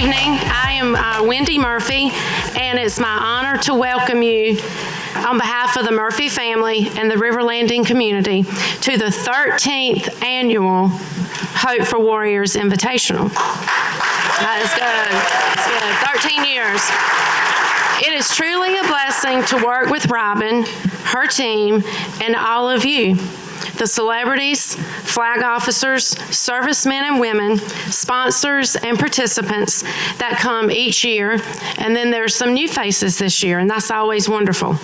evening. I am Wendy Murphy, and it's my honor to welcome you on behalf of the Murphy family and the River Landing community to the 13th annual Hope for Warriors Invitational. That is good. It's good. 13 years. It is truly a blessing to work with Robin, her team, and all of you, the celebrities, flag officers, servicemen and women, sponsors, and participants that come each year. And then there's some new faces this year, and that's always wonderful.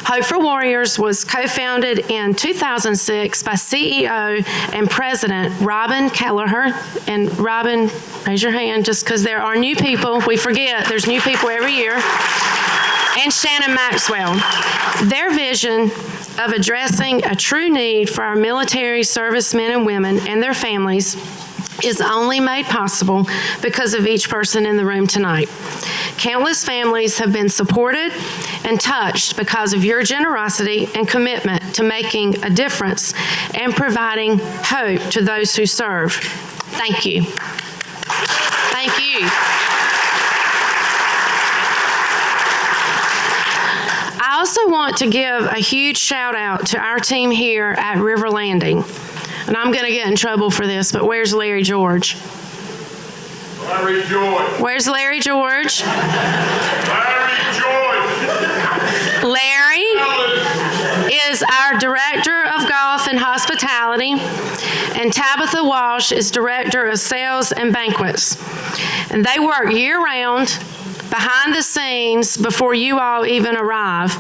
Hope for Warriors was co-founded in 2006 by CEO and President Robin Kelleher. And Robin, raise your hand just because there are new people. We forget there's new people every year. And Shannon Maxwell. Their vision of addressing a true need for our military servicemen and women and their families is only made possible because of each person in the room tonight. Countless families have been supported and touched because of your generosity and commitment to making a difference and providing hope to those who serve. Thank you. Thank you. I also want to give a huge shout out to our team here at River Landing. And I'm going to get in trouble for this, but where's Larry George? Larry George. Where's Larry George? Larry George. Larry is our Director of Golf and Hospitality, and Tabitha Walsh is Director of Sales and Banquets. And they work year-round, behind the scenes before you all even arrive.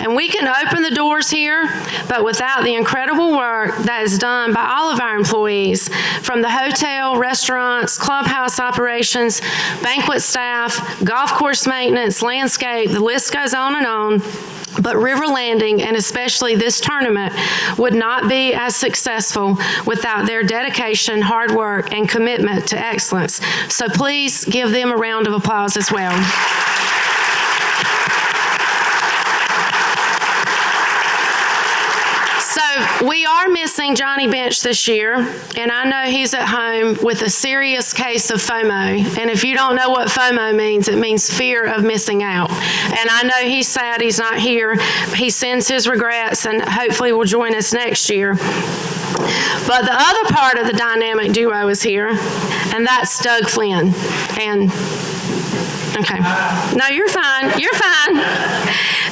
And we can open the doors here, but without the incredible work that is done by all of our employees, from the hotel, restaurants, clubhouse operations, banquet staff, golf course maintenance, landscape, the list goes on and on. But River Landing, and especially this tournament, would not be as successful without their dedication, hard work, and commitment to excellence. So please give them a round of applause as well. So we are missing Johnny Bench this year, and I know he's at home with a serious case of FOMO. And if you don't know what FOMO means, it means fear of missing out. And I know he's sad he's not here. He sends his regrets and hopefully will join us next year. But the other part of the dynamic duo is here, and that's Doug Flynn. And okay. No, you're fine. You're fine.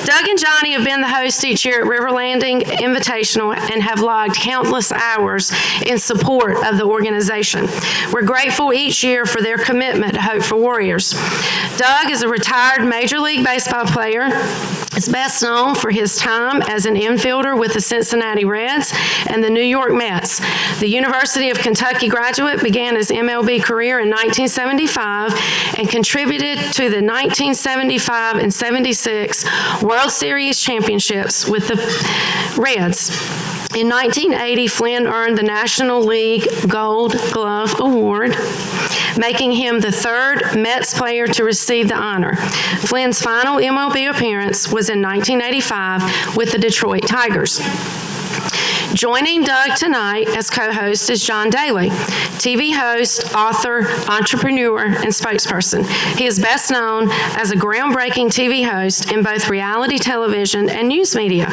Doug and Johnny have been the host each year at River Landing Invitational and have logged countless hours in support of the organization. We're grateful each year for their commitment to Hope for Warriors. Doug is a retired Major League Baseball player. Is best known for his time as an infielder with the Cincinnati Reds and the New York Mets. The University of Kentucky graduate began his MLB career in 1975 and contributed to the 1975 and 76 World Series championships with the Reds. In 1980, Flynn earned the National League Gold Glove Award, making him the third Mets player to receive the honor. Flynn's final MLB appearance was in 1985 with the Detroit Tigers. Joining Doug tonight as co-host is John Daly, TV host, author, entrepreneur, and spokesperson. He is best known as a groundbreaking TV host in both reality television and news media.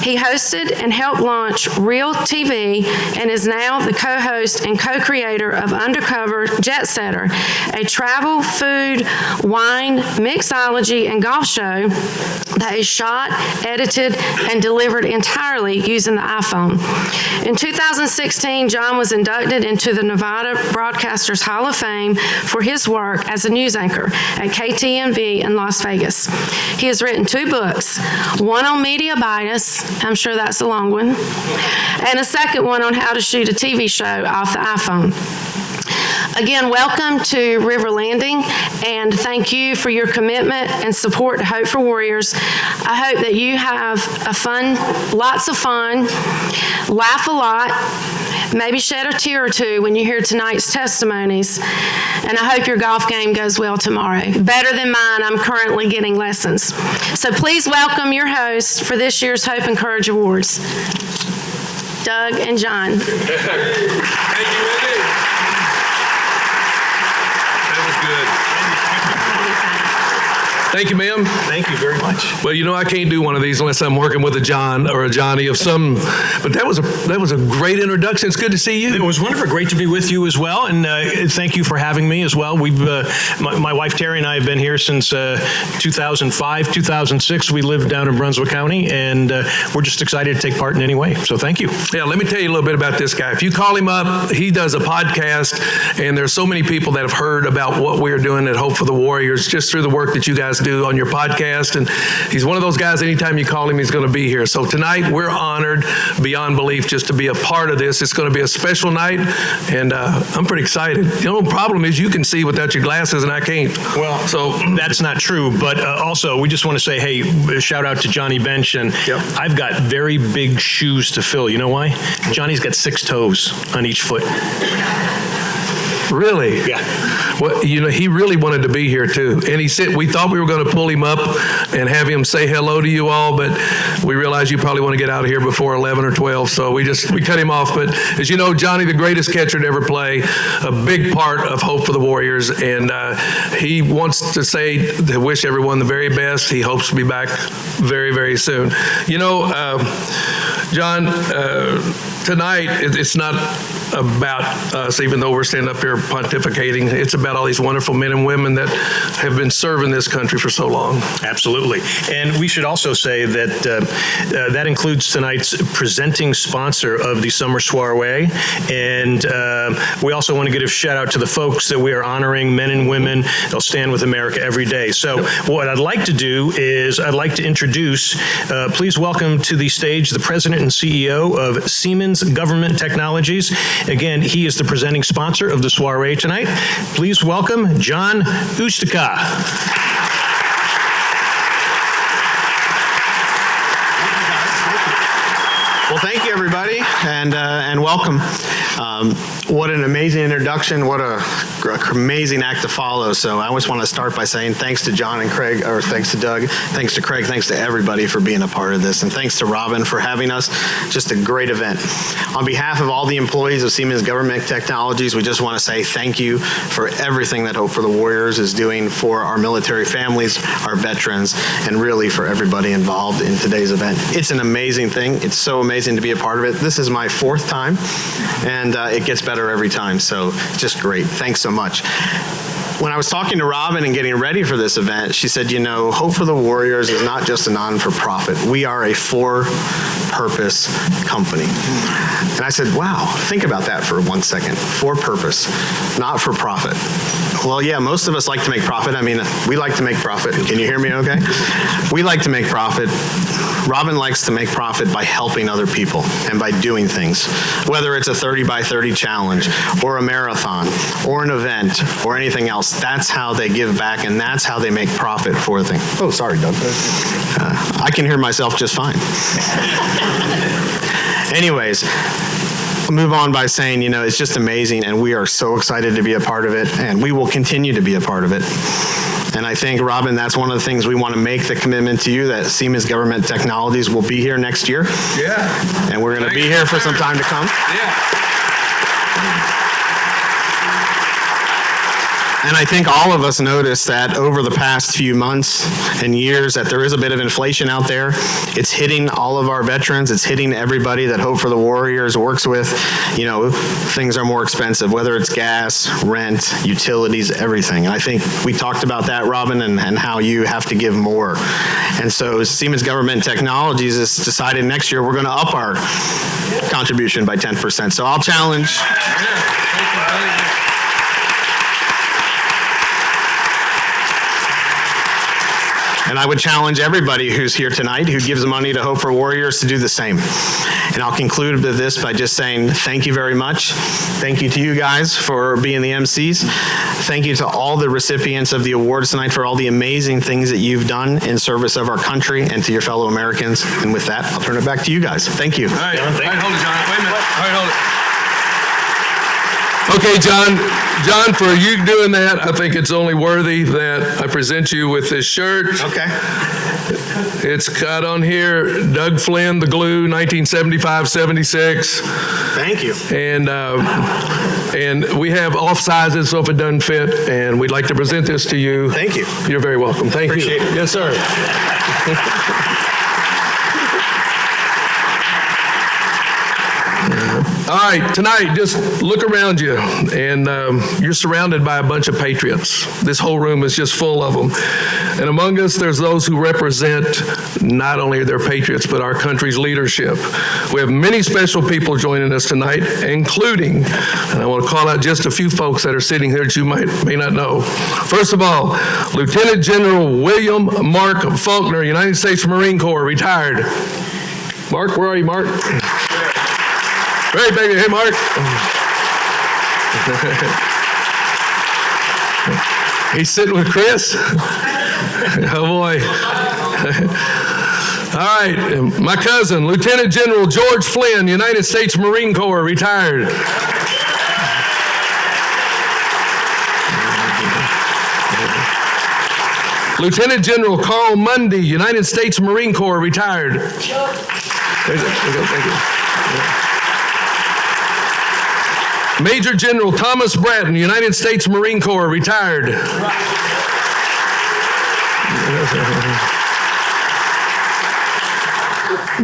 He hosted and helped launch Real TV and is now the co-host and co-creator of Undercover Jet Setter, a travel, food, wine, mixology, and golf show that is shot, edited, and delivered entirely using the iPhone. In 2016, John was inducted into the Nevada Broadcasters Hall of Fame for his work as a news anchor at KTNV in Las Vegas. He has written 2 books, one on media bias, I'm sure that's a long one, and a second one on how to shoot a TV show off the iPhone. Again, welcome to River Landing, and thank you for your commitment and support to Hope for Warriors. I hope that you have lots of fun, laugh a lot, maybe shed a tear or two when you hear tonight's testimonies, and I hope your golf game goes well tomorrow. Better than mine, I'm currently getting lessons. So please welcome your hosts for this year's Hope and Courage Awards, Doug and John. Thank you, Wendy. good. Thank you, ma'am. Thank you very much. Well, you know, I can't do one of these unless I'm working with a John or a Johnny of some, but that was a great introduction. It's good to see you. It was wonderful. Great to be with you as well. And thank you for having me as well. We've, my wife Terry and I have been here since 2005, 2006. We live down in Brunswick County, and we're just excited to take part in any way. So thank you. Yeah, let me tell you a little bit about this guy. If you call him up, he does a podcast, and there's so many people that have heard about what we're doing at Hope for the Warriors just through the work that you guys do on your podcast. And he's one of those guys, anytime you call him, he's going to be here. So tonight, we're honored beyond belief just to be a part of this. It's going to be a special night, and I'm pretty excited. The only problem is you can see without your glasses, and I can't. Well, so that's not true. But also, we just want to say, hey, shout out to Johnny Bench. And Yep. I've got very big shoes to fill. You know why? Johnny's got 6 toes on each foot. Really? Yeah. Well, you know, he really wanted to be here too. And he said, we thought we were going to pull him up and have him say hello to you all, but we realized you probably want to get out of here before 11 or 12, so we cut him off. But as you know, Johnny, the greatest catcher to ever play, a big part of Hope for the Warriors, and he wants to wish everyone the very best. He hopes to be back very, very soon. You know, John, tonight, it's not about us, even though we're standing up here pontificating. It's about all these wonderful men and women that have been serving this country for so long. Absolutely. And we should also say that that includes tonight's presenting sponsor of the Summer Soiree. And we also want to give a shout out to the folks that we are honoring, men and women. They'll stand with America every day. So what I'd like to do is I'd like to introduce, please welcome to the stage the president and CEO of Siemens Government Technologies. Again, he is the presenting sponsor of the soiree tonight. Please welcome John Ustica. Well, thank you, everybody, and welcome. What an amazing introduction. What a amazing act to follow. So I always want to start by saying thanks to John and Craig, or thanks to Doug, thanks to Craig, thanks to everybody for being a part of this, and thanks to Robin for having us. Just a great event. On behalf of all the employees of Siemens Government Technologies, we just want to say thank you for everything that Hope for the Warriors is doing for our military families, our veterans, and really for everybody involved in today's event. It's an amazing thing. It's so amazing to be a part of it. This is my 4th time, and it gets better every time, so just great. Thanks so much. When I was talking to Robin and getting ready for this event, she said, you know, Hope for the Warriors is not just a non-for-profit. We are a for-purpose company. And I said, wow, think about that for 1 second. For-purpose, not for profit. Well, yeah, most of us like to make profit. I mean, we like to make profit. Can you hear me okay? We like to make profit. Robin likes to make profit by helping other people and by doing things, whether it's a 30 by 30 challenge or a marathon or an event or anything else. That's how they give back, and that's how they make profit for the thing. Oh, sorry, Doug. I can hear myself just fine. Anyways, I'll move on by saying, you know, it's just amazing, and we are so excited to be a part of it, and we will continue to be a part of it. And I think, Robin, that's one of the things we want to make the commitment to you, that Siemens Government Technologies will be here next year. Yeah. And we're going to be here for some time to come. Yeah. And I think all of us noticed that over the past few months and years that there is a bit of inflation out there. It's hitting all of our veterans. It's hitting everybody that Hope for the Warriors works with. You know, things are more expensive, whether it's gas, rent, utilities, everything. And I think we talked about that, Robin, and how you have to give more. And so Siemens Government Technologies has decided next year we're going to up our contribution by 10%. So I'll challenge. And I would challenge everybody who's here tonight who gives money to Hope for Warriors to do the same. And I'll conclude with this by just saying thank you very much. Thank you to you guys for being the MCs. Thank you to all the recipients of the awards tonight for all the amazing things that you've done in service of our country and to your fellow Americans. And with that, I'll turn it back to you guys. Thank you. All right, hold it, John. Wait a minute. All right, hold it. Okay, John, for you doing that, I think it's only worthy that I present you with this shirt. Okay. It's got on here, Doug Flynn, The Glue, 1975-76. Thank you. And we have off sizes, so if it doesn't fit, and we'd like to present this to you. Thank you. You're very welcome. Thank Appreciate you. it. Yes, sir. All right, tonight, just look around you, and you're surrounded by a bunch of patriots. This whole room is just full of them. And among us, there's those who represent not only their patriots, but our country's leadership. We have many special people joining us tonight, including, and I want to call out just a few folks that are sitting here that you may not know. First of all, Lieutenant General William Mark Faulkner, United States Marine Corps, retired. Mark, where are you, Mark? Right back here. Hey, Mark. He's sitting with Chris. Oh, boy. All right. My cousin, Lieutenant General George Flynn, United States Marine Corps, retired. Lieutenant General Carl Mundy, United States Marine Corps, retired. There you go. Thank you. Major General Thomas Bratton, United States Marine Corps, retired.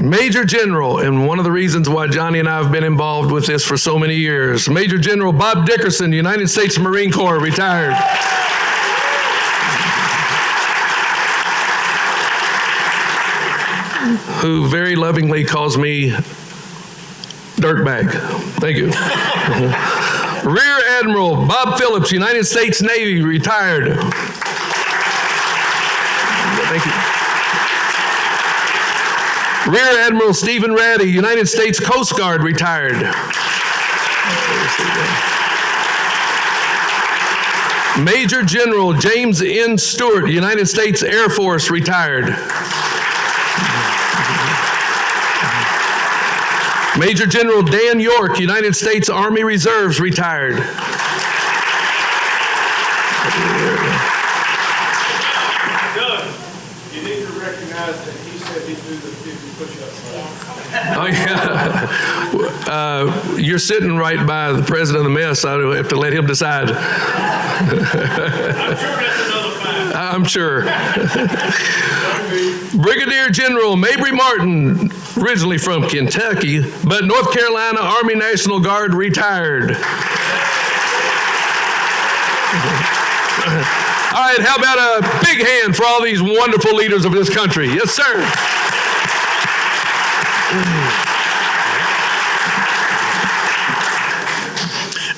Major General, and one of the reasons why Johnny and I have been involved with this for so many years, Major General Bob Dickerson, United States Marine Corps, retired. Who very lovingly calls me Dirtbag. Thank you. Rear Admiral Bob Phillips, United States Navy, retired. Thank you. Rear Admiral Stephen Ratty, United States Coast Guard, retired. Major General James N. Stewart, United States Air Force, retired. Major General Dan York, United States Army Reserves, retired. Doug, you need to recognize that he said he'd do the 50 push-ups. Oh, yeah. You're sitting right by the president of the mess. I have to let him decide. I'm sure. Brigadier General Mabry Martin, originally from Kentucky, but North Carolina Army National Guard, retired. All right, how about a big hand for all these wonderful leaders of this country? Yes, sir.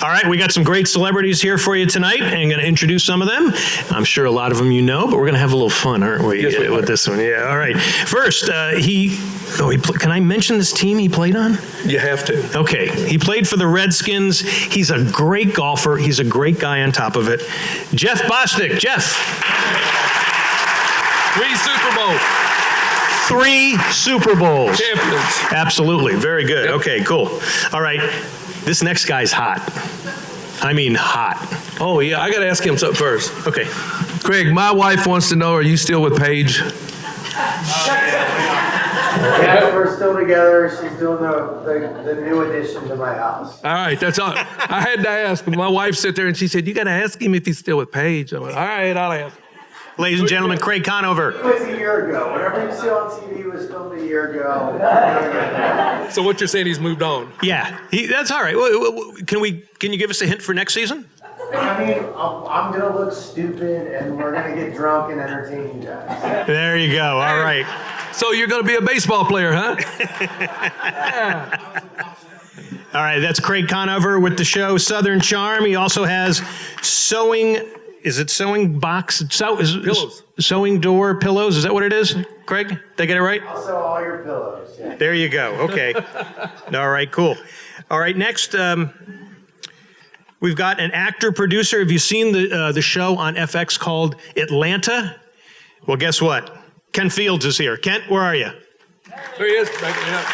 All right, we got some great celebrities here for you tonight, and I'm going to introduce some of them. I'm sure a lot of them you know, but we're going to have a little fun, aren't we, Yes, we are. with this one? Yeah, all right. First, can I mention this team he played on? You have to. Okay, he played for the Redskins. He's a great golfer. He's a great guy on top of it. Jeff Bostic. Jeff. 3 Super Bowls. 3 Super Bowls. Champions. Absolutely. Very good. Yep. Okay, cool. All right. This next guy's hot. I mean, hot. Oh, yeah, I got to ask him something first. Okay. Craig, my wife wants to know, are you still with Paige? Yeah, we're still together. She's doing the new addition to my house. All right, that's all. I had to ask. My wife sat there and she said, you got to ask him if he's still with Paige. I went, all right, I'll ask. Ladies and gentlemen, Craig Conover. It was a year ago. Whatever you see on TV was filmed a year ago. So what you're saying, he's moved on? Yeah, that's all right. Can you give us a hint for next season? I mean, I'm going to look stupid and we're going to get drunk and entertain you guys. There you go. All right. So you're going to be a baseball player, huh? All right, that's Craig Conover with the show Southern Charm. He also has sewing. Is it sewing box? Pillows. Sewing door pillows. Is that what it is, Craig? Did I get it right? I'll sew all your pillows. Yeah. There you go. Okay. All right, cool. All right, next, we've got an actor producer. Have you seen the show on FX called Atlanta? Well, guess what? Ken Fields is here. Kent, where are you? There he is. Back it up.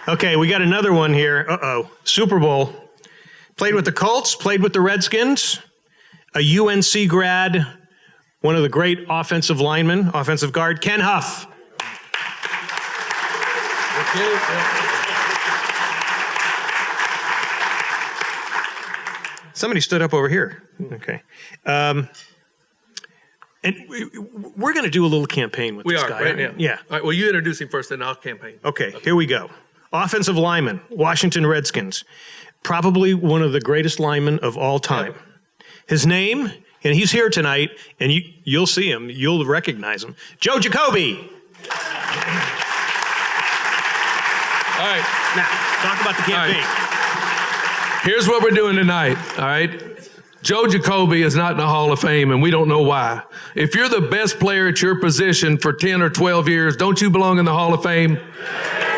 Okay, we got another one here. Uh-oh. Super Bowl. Played with the Colts, played with the Redskins, a UNC grad, one of the great offensive linemen, offensive guard, Ken Huff. Somebody stood up over here. Okay. And we're going to do a little campaign with We this are, guy. right? Yeah. Yeah. All right, well, you introduce him first, then I'll campaign. Okay, here we go. Offensive lineman, Washington Redskins. Probably one of the greatest linemen of all time. His name, and he's here tonight, and you'll see him, you'll recognize him. Joe Jacoby. All right. Now, talk about the campaign. Here's what we're doing tonight, all right? Joe Jacoby is not in the Hall of Fame, and we don't know why. If you're the best player at your position for 10 or 12 years, don't you belong in the Hall of Fame?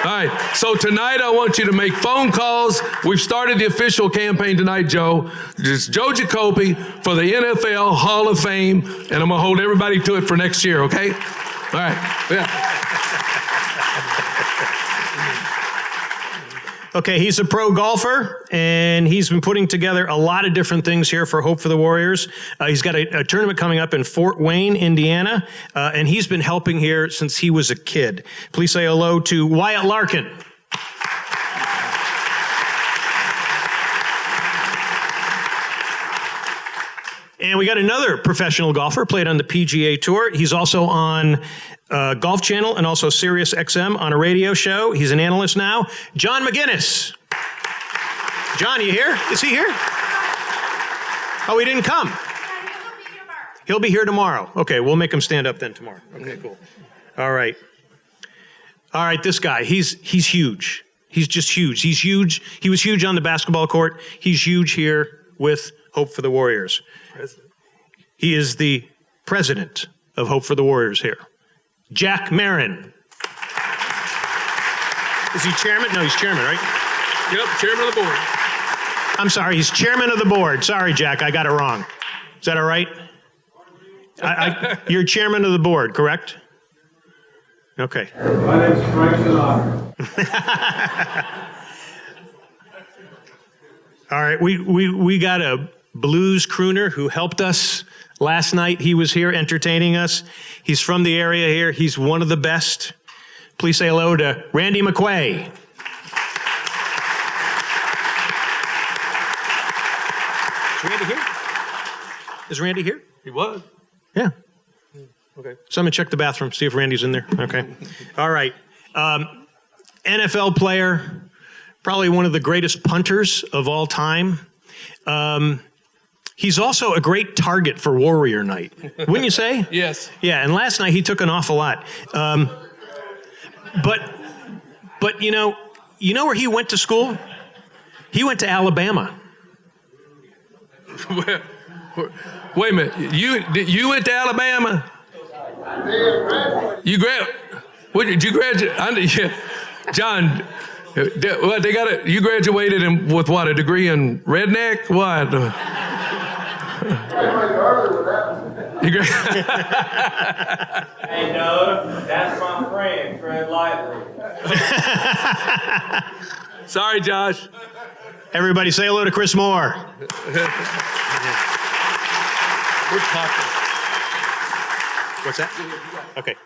All right, so tonight I want you to make phone calls. We've started the official campaign tonight, Joe. It's Joe Jacoby for the NFL Hall of Fame, and I'm going to hold everybody to it for next year, okay? All right, yeah. Okay, he's a pro golfer, and he's been putting together a lot of different things here for Hope for the Warriors. He's got a tournament coming up in Fort Wayne, Indiana, and he's been helping here since he was a kid. Please say hello to Wyatt Larkin. And we got another professional golfer, played on the PGA Tour. He's also on Golf Channel and also Sirius XM on a radio show. He's an analyst now. John McGinnis. John, you here? Is he here? Oh, he didn't come. He'll be here tomorrow. Okay, we'll make him stand up then tomorrow. Okay, cool. All right. All right, this guy, he's huge. He's just huge. He's huge. He was huge on the basketball court. He's huge here with Hope for the Warriors. He is the president of Hope for the Warriors here. Jack Marin. Is he chairman? No, he's chairman, right? Yep, chairman of the board. I'm sorry, he's chairman of the board. Sorry, Jack, I got it wrong. Is that all right? You're chairman of the board, correct? Okay. My name's Frank Sinatra. All right, we got a blues crooner who helped us last night. He was here entertaining us. He's from the area here. He's one of the best. Please say hello to Randy McQuay. Is Randy here? Is Randy here? He was. Yeah. Okay. Someone check the bathroom, see if Randy's in there. Okay. All right. NFL player, probably one of the greatest punters of all time. He's also a great target for Warrior Night, wouldn't you say? Yes. Yeah, and last night he took an awful lot. But you know where he went to school? He went to Alabama. Wait a minute. You went to Alabama? You did you graduate? Yeah. John, what they got it? You graduated with what? A degree in redneck? What? Hey, Doug, that's my friend, Fred Lively. Sorry, Josh. Everybody say hello to Chris Moore. We're talking. What's that? Okay.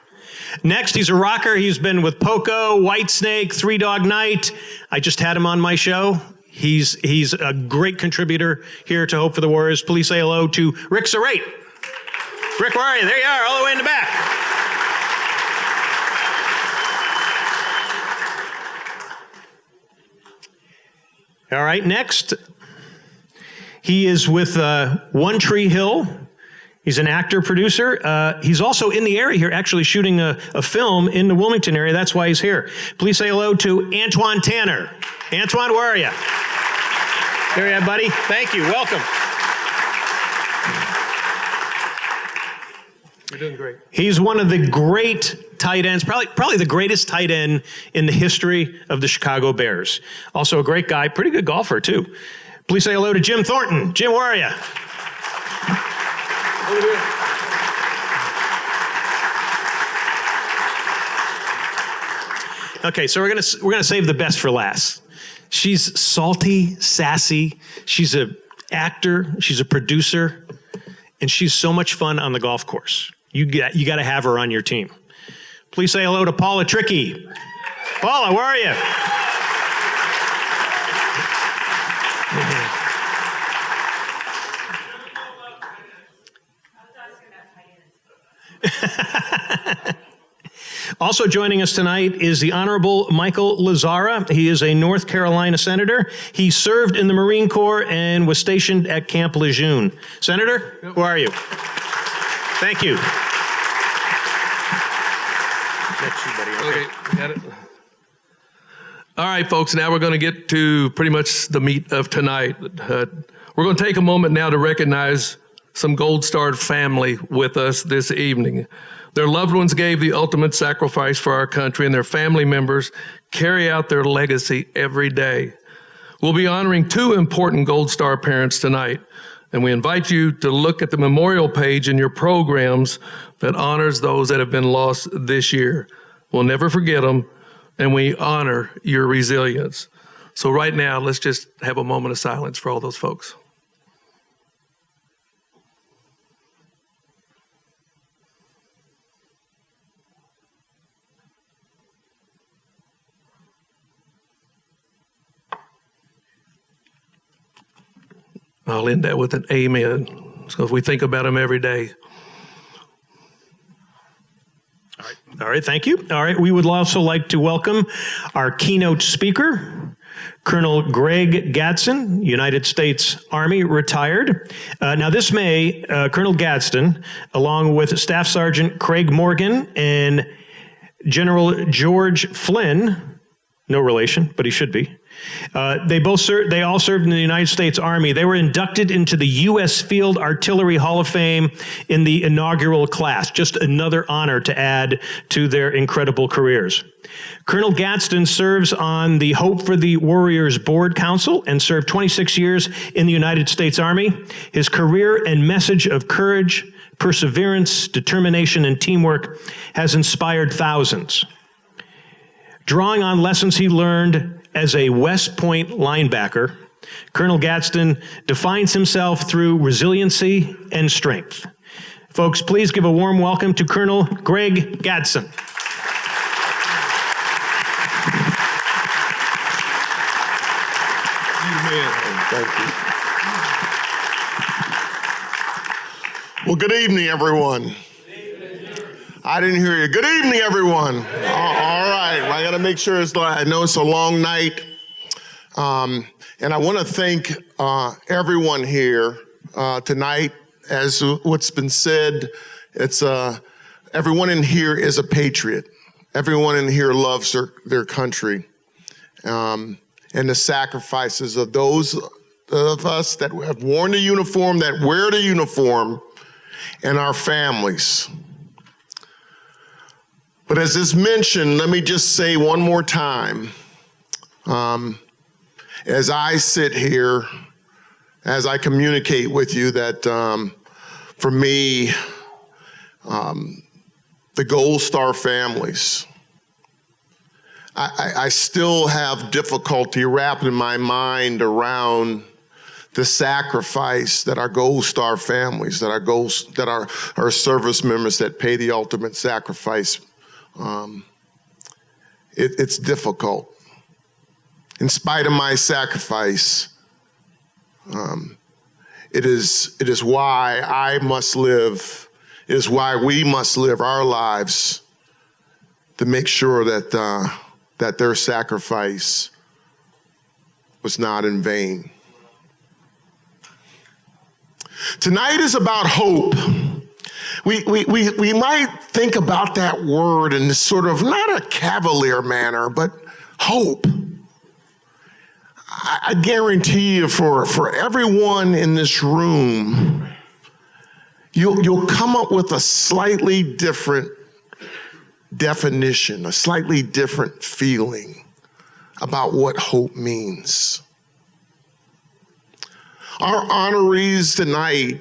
Next, he's a rocker. He's been with Poco, Whitesnake, Three Dog Night. I just had him on my show. He's a great contributor here to Hope for the Warriors. Please say hello to Rick Serrate. Rick, where are you? There you are, all the way in the back. All right, next, he is with One Tree Hill. He's an actor, producer. He's also in the area here, actually shooting a film in the Wilmington area. That's why he's here. Please say hello to Antoine Tanner. Antoine, where are you? There you are, buddy. Thank you. Welcome. You're doing great. He's one of the great tight ends, probably the greatest tight end in the history of the Chicago Bears. Also a great guy, pretty good golfer, too. Please say hello to Jim Thornton. Jim, where are you? Over here. Okay, so we're gonna save the best for last. She's salty, sassy. She's an actor. She's a producer, and she's so much fun on the golf course. You got to have her on your team. Please say hello to Paula Trickey. Paula, where are you? Also joining us tonight is the Honorable Michael Lazzara. He is a North Carolina senator. He served in the Marine Corps and was stationed at Camp Lejeune. Senator, who are you? Thank you. Next to you, buddy. Okay, got it. All right, folks, now we're going to get to pretty much the meat of tonight. We're going to take a moment now to recognize some Gold Star family with us this evening. Their loved ones gave the ultimate sacrifice for our country, and their family members carry out their legacy every day. We'll be honoring two important Gold Star parents tonight, and we invite you to look at the memorial page in your programs that honors those that have been lost this year. We'll never forget them, and we honor your resilience. So right now, let's just have a moment of silence for all those folks. I'll end that with an amen. So if we think about them every day. All right, thank you. All right, we would also like to welcome our keynote speaker, Colonel Greg Gadsden, United States Army, retired. Now this May, Colonel Gadsden, along with Staff Sergeant Craig Morgan and General George Flynn, no relation, but he should be, they all served in the United States Army. They were inducted into the U.S. Field Artillery Hall of Fame in the inaugural class. Just another honor to add to their incredible careers. Colonel Gadsden serves on the Hope for the Warriors Board Council and served 26 years in the United States Army. His career and message of courage, perseverance, determination, and teamwork has inspired thousands. Drawing on lessons he learned as a West Point linebacker, Colonel Gadsden defines himself through resiliency and strength. Folks, please give a warm welcome to Colonel Greg Gadsden. Thank you. Well, good evening, everyone. I didn't hear you. Good evening, everyone. All right. Well, I got to make sure I know it's a long night. And I want to thank everyone here tonight. As what's been said, it's everyone in here is a patriot. Everyone in here loves their country. And the sacrifices of those of us that have worn the uniform, that wear the uniform, and our families. But as is mentioned, let me just say one more time, as I sit here, as I communicate with you, that for me, the Gold Star families, I still have difficulty wrapping my mind around the sacrifice that our Gold Star families, that our service members that pay the ultimate sacrifice. It's difficult. In spite of my sacrifice, it is why I must live. It is why we must live our lives to make sure that their sacrifice was not in vain. Tonight is about hope. We might think about that word in sort of not a cavalier manner, but hope. I guarantee you for everyone in this room, you'll come up with a slightly different definition, a slightly different feeling about what hope means. Our honorees tonight,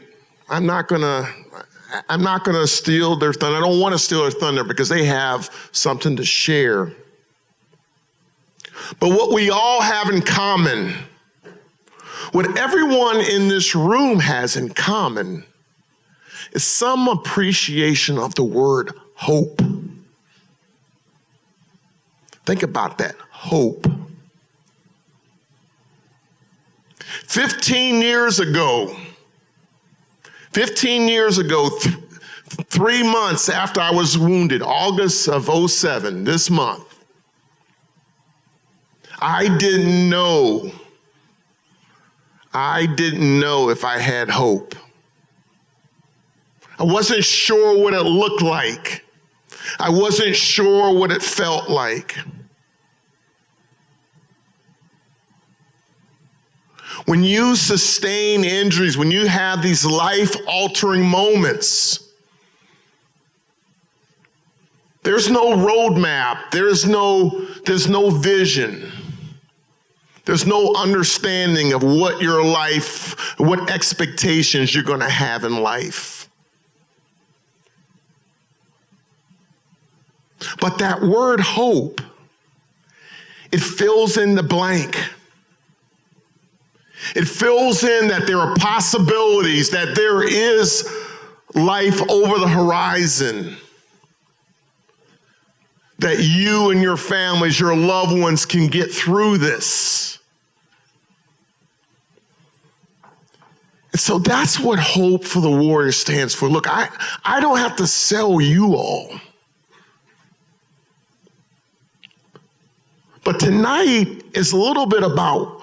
I'm not gonna steal their thunder. I don't want to steal their thunder because they have something to share. But what we all have in common, what everyone in this room has in common, is some appreciation of the word hope. Think about that, hope. 15 years ago, 3 months after I was wounded, August of 2007, this month, I didn't know if I had hope. I wasn't sure what it looked like. I wasn't sure what it felt like. When you sustain injuries, when you have these life-altering moments, there's no roadmap, there's no vision. There's no understanding of what your life, what expectations you're going to have in life. But that word hope, it fills in the blank. It fills in that there are possibilities, that there is life over the horizon, that you and your families, your loved ones can get through this. And so that's what Hope for the Warrior stands for. Look, I don't have to sell you all. But tonight is a little bit about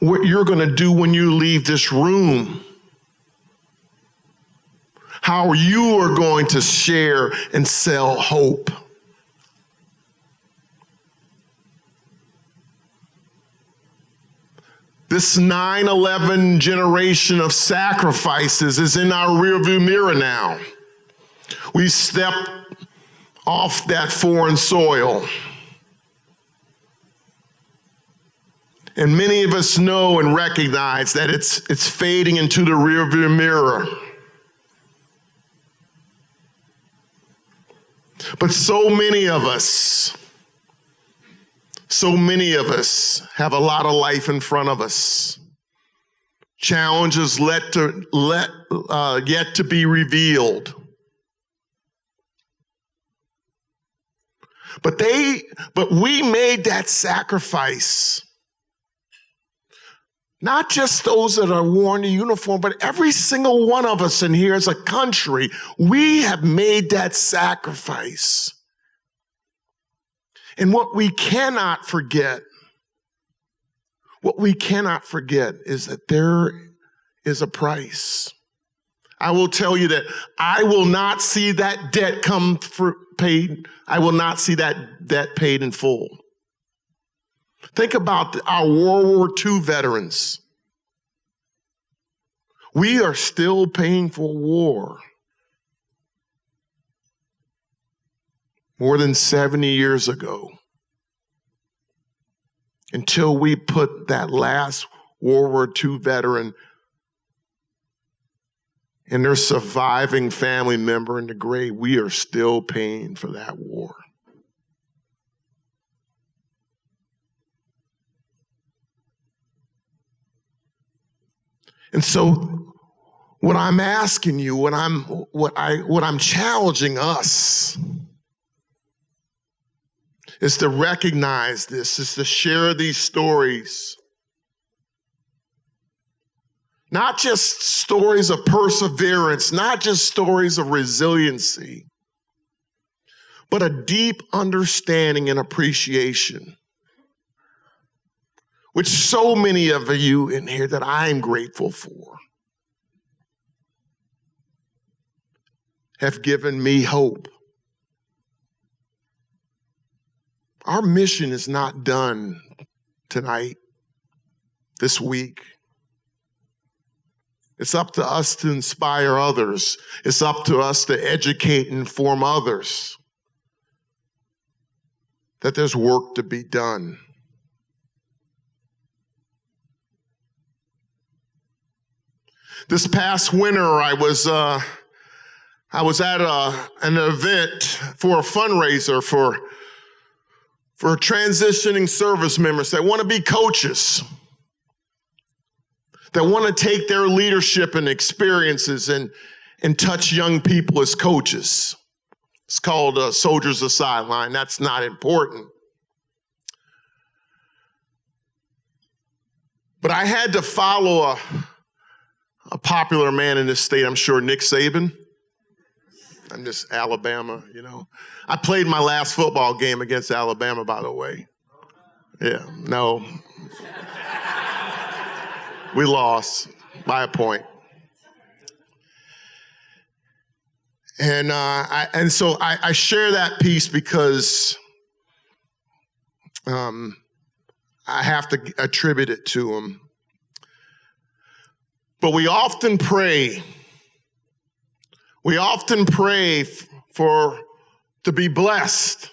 what you're going to do when you leave this room. How you are going to share and sell hope. This 9/11 generation of sacrifices is in our rearview mirror now. We stepped off that foreign soil. And many of us know and recognize that it's fading into the rearview mirror. But so many of us have a lot of life in front of us. Challenges yet to be revealed. But we made that sacrifice. Not just those that are worn the uniform, but every single one of us in here as a country, we have made that sacrifice. And what we cannot forget is that there is a price. I will tell you that I will not see that debt paid. I will not see that debt paid in full. Think about our World War II veterans. We are still paying for war. More than 70 years ago. Until we put that last World War II veteran and their surviving family member in the grave, we are still paying for that war. And so what I'm asking you, what I'm challenging us is to recognize this, is to share these stories. Not just stories of perseverance, not just stories of resiliency, but a deep understanding and appreciation, which so many of you in here that I'm grateful for have given me hope. Our mission is not done tonight, this week. It's up to us to inspire others. It's up to us to educate and inform others that there's work to be done. This past winter, I was at an event for a fundraiser for for transitioning service members that want to be coaches, that want to take their leadership and experiences and touch young people as coaches. It's called Soldiers of Sideline. That's not important. But I had to follow a popular man in this state, I'm sure, Nick Saban. I'm just Alabama, you know. I played my last football game against Alabama, by the way. Yeah, no. We lost by a point. And so I share that piece because I have to attribute it to him. But we often pray. We often pray to be blessed,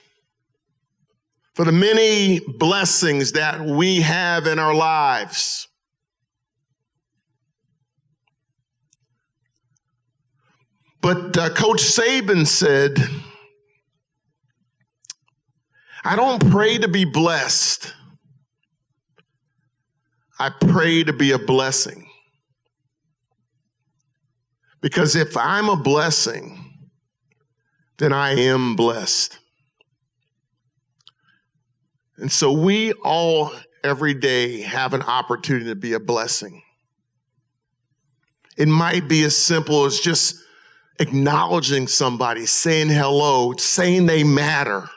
for the many blessings that we have in our lives. But Coach Saban said, I don't pray to be blessed. I pray to be a blessing. Because if I'm a blessing, then I am blessed. And so we all every day have an opportunity to be a blessing. It might be as simple as just acknowledging somebody, saying hello, saying they matter.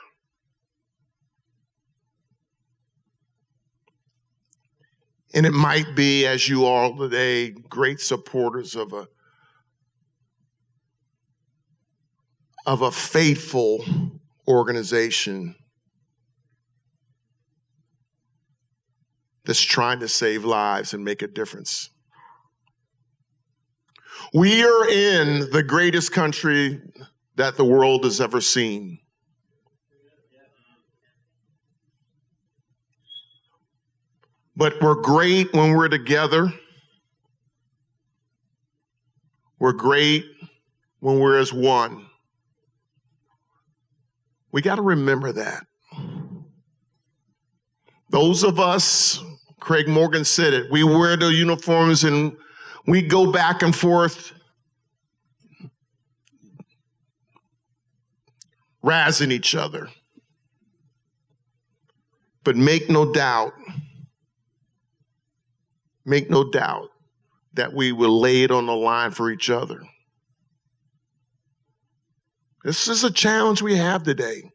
And it might be, as you all today, great supporters of a faithful organization that's trying to save lives and make a difference. We are in the greatest country that the world has ever seen. But we're great when we're together. We're great when we're as one. We got to remember that. Those of us, Craig Morgan said it, we wear the uniforms and we go back and forth, razzing each other. But make no doubt that we will lay it on the line for each other. This is a challenge we have today.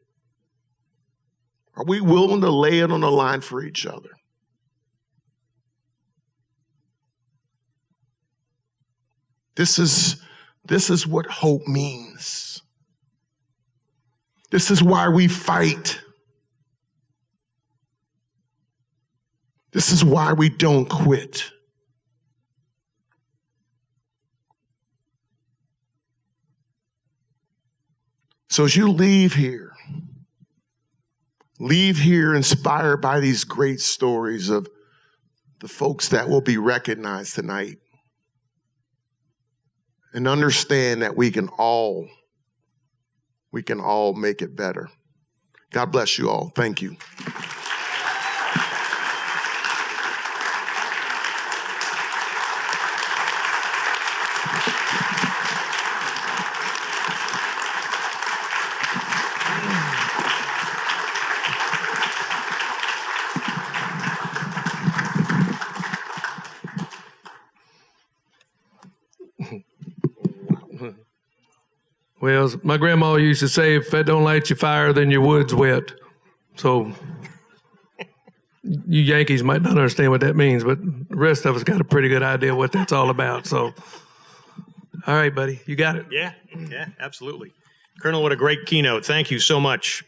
Are we willing to lay it on the line for each other? This is what hope means. This is why we fight. This is why we don't quit. So as you leave here inspired by these great stories of the folks that will be recognized tonight, and understand that we can all make it better. God bless you all. Thank you. Well, my grandma used to say, if that don't light your fire, then your wood's wet. So you Yankees might not understand what that means, but the rest of us got a pretty good idea what that's all about. So, all right, buddy, you got it. Yeah, absolutely. Colonel, what a great keynote. Thank you so much.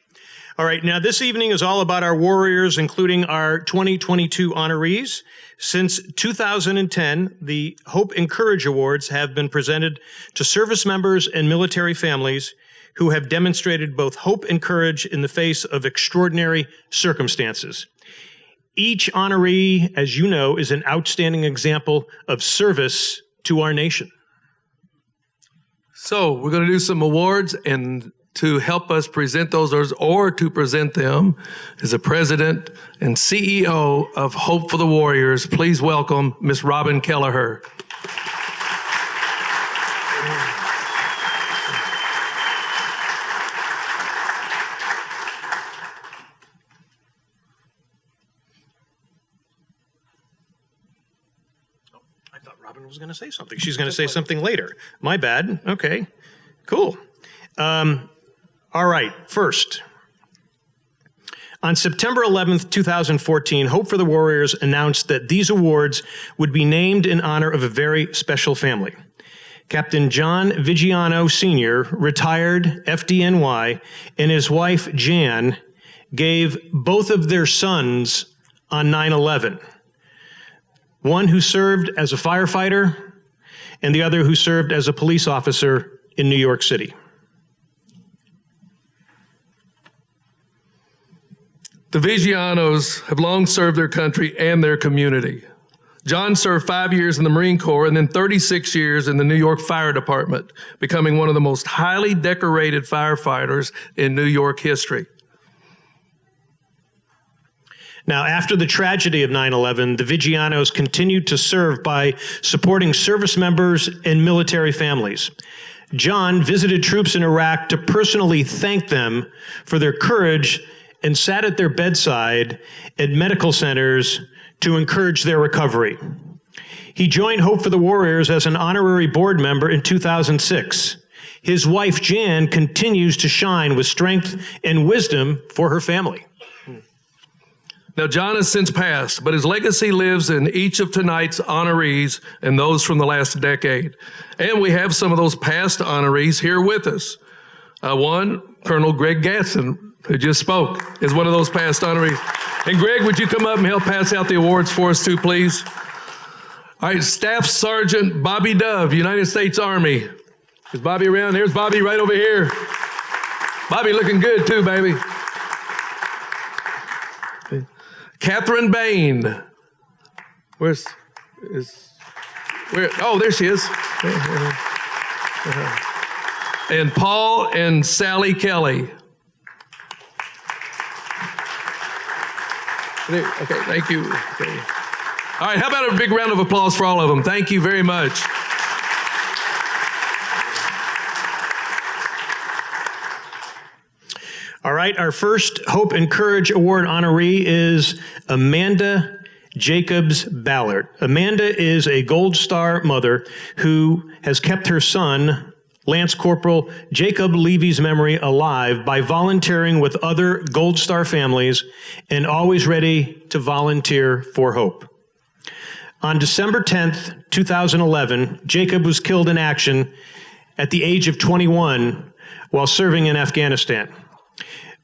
All right, now this evening is all about our warriors, including our 2022 honorees. Since 2010, the Hope and Courage Awards have been presented to service members and military families who have demonstrated both hope and courage in the face of extraordinary circumstances. Each honoree, as you know, is an outstanding example of service to our nation. So we're going to do some awards, and to help us present those or to present them is the president and CEO of Hope for the Warriors. Please welcome Miss Robin Kelleher. I thought Robin was going to say something. She's going to say something later. My bad. Okay, cool. All right, first, on September 11th, 2014, Hope for the Warriors announced that these awards would be named in honor of a very special family. Captain John Vigiano Sr., retired FDNY, and his wife, Jan, gave both of their sons on 9/11. One who served as a firefighter and the other who served as a police officer in New York City. The Vigianos have long served their country and their community. John served 5 years in the Marine Corps and then 36 years in the New York Fire Department, becoming one of the most highly decorated firefighters in New York history. Now, after the tragedy of 9/11, the Vigianos continued to serve by supporting service members and military families. John visited troops in Iraq to personally thank them for their courage and sat at their bedside at medical centers to encourage their recovery. He joined Hope for the Warriors as an honorary board member in 2006. His wife, Jan, continues to shine with strength and wisdom for her family. Now, John has since passed, but his legacy lives in each of tonight's honorees and those from the last decade. And we have some of those past honorees here with us. One, Colonel Greg Gatson, who just spoke, is one of those past honorees. And Greg, would you come up and help pass out the awards for us too, please? All right, Staff Sergeant Bobby Dove, United States Army. Is Bobby around? There's Bobby right over here. Bobby looking good too, baby. Catherine Bain. Where? Oh, there she is. And Paul and Sally Kelly. Okay, thank you. Okay. All right, how about a big round of applause for all of them? Thank you very much. All right, our first Hope and Courage Award honoree is Amanda Jacobs Ballard. Amanda is a Gold Star mother who has kept her son, Lance Corporal Jacob Levy's memory alive by volunteering with other Gold Star families and always ready to volunteer for Hope. On December 10th, 2011, Jacob was killed in action at the age of 21 while serving in Afghanistan.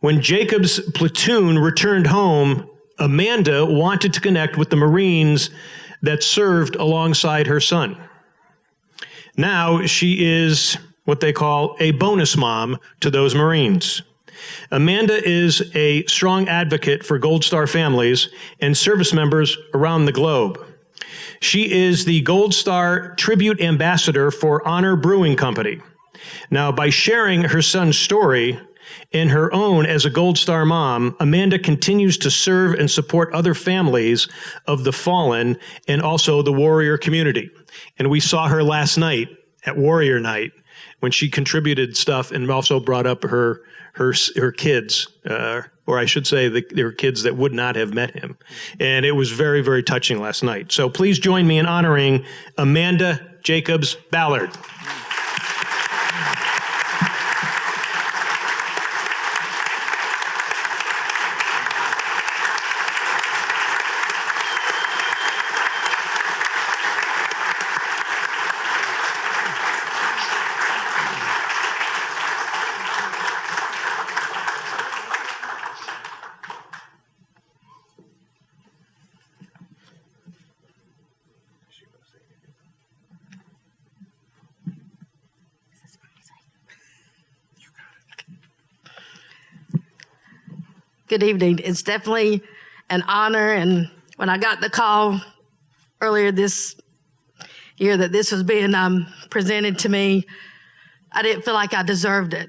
When Jacob's platoon returned home, Amanda wanted to connect with the Marines that served alongside her son. Now she is what they call a bonus mom to those Marines. Amanda is a strong advocate for Gold Star families and service members around the globe. She is the Gold Star Tribute Ambassador for Honor Brewing Company. Now, by sharing her son's story and her own as a Gold Star mom, Amanda continues to serve and support other families of the fallen and also the warrior community. And we saw her last night at Warrior Night when she contributed stuff and also brought up her kids, or I should say they were kids that would not have met him. And it was very, very touching last night. So please join me in honoring Amanda Jacobs Ballard. Good evening. It's definitely an honor, and when I got the call earlier this year that this was being presented to me, I didn't feel like I deserved it.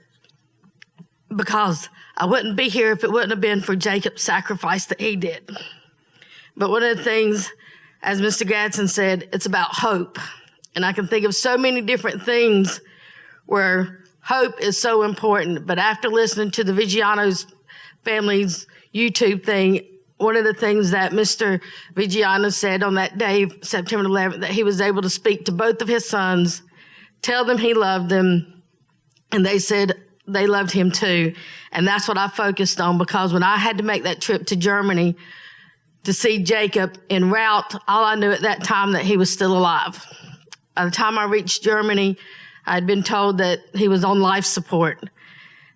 because I wouldn't be here if it wouldn't have been for Jacob's sacrifice that he did. But one of the things, as Mr. Gadsden said, it's about hope. And I can think of so many different things where hope is so important. But after listening to the Vigiano's family's YouTube thing, one of the things that Mr. Vigiano said on that day, September 11th, that he was able to speak to both of his sons, tell them he loved them, and they said they loved him too. And that's what I focused on, because when I had to make that trip to Germany to see Jacob en route, all I knew at that time that he was still alive. By the time I reached Germany, I'd been told that he was on life support.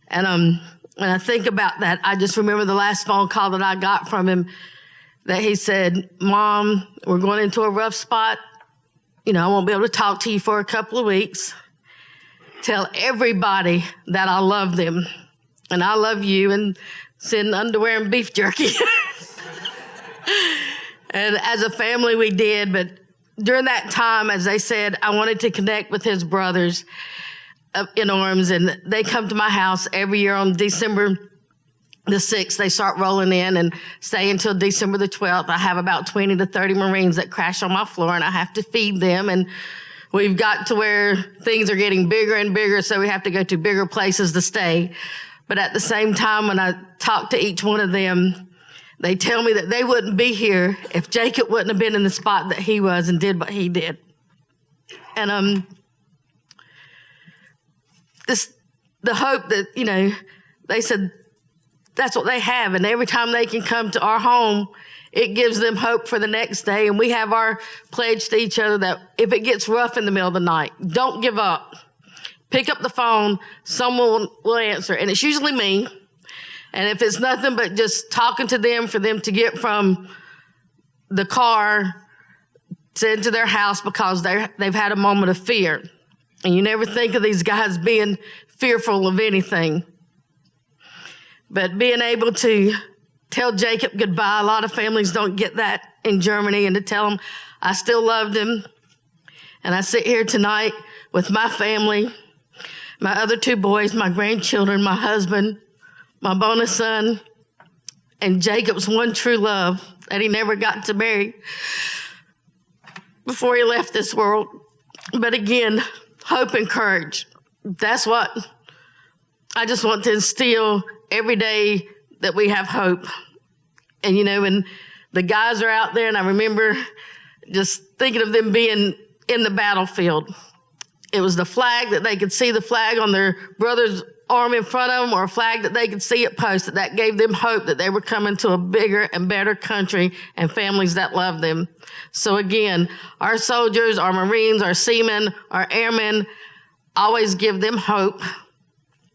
And when I think about that, I just remember the last phone call that I got from him, that he said, "Mom, we're going into a rough spot. You know, I won't be able to talk to you for a couple of weeks. Tell everybody that I love them, and I love you," and send underwear and beef jerky. And as a family, we did. But during that time, as they said, I wanted to connect with his brothers in arms, and they come to my house every year on December the 6th. They start rolling in and stay until December the 12th. I have about 20 to 30 Marines that crash on my floor, and I have to feed them. And we've got to where things are getting bigger and bigger, so we have to go to bigger places to stay. But at the same time, when I talk to each one of them, they tell me that they wouldn't be here if Jacob wouldn't have been in the spot that he was and did what he did. And the hope that, you know, they said that's what they have. And every time they can come to our home, it gives them hope for the next day. And we have our pledge to each other that if it gets rough in the middle of the night, don't give up. Pick up the phone, someone will answer. And it's usually me. And if it's nothing but just talking to them for them to get from the car to into their house because they've had a moment of fear. And you never think of these guys being fearful of anything. But being able to tell Jacob goodbye, a lot of families don't get that in Germany, and to tell him I still loved him. And I sit here tonight with my family, my other two boys, my grandchildren, my husband, my bonus son, and Jacob's one true love that he never got to marry before he left this world. But again, hope and courage. That's what I just want to instill every day, that we have hope. And, you know, when the guys are out there, and I remember just thinking of them being in the battlefield. It was the flag that they could see the flag on their brother's arm in front of them, or a flag that they could see it posted. That gave them hope that they were coming to a bigger and better country and families that love them. So again, our soldiers, our Marines, our seamen, our airmen, always give them hope.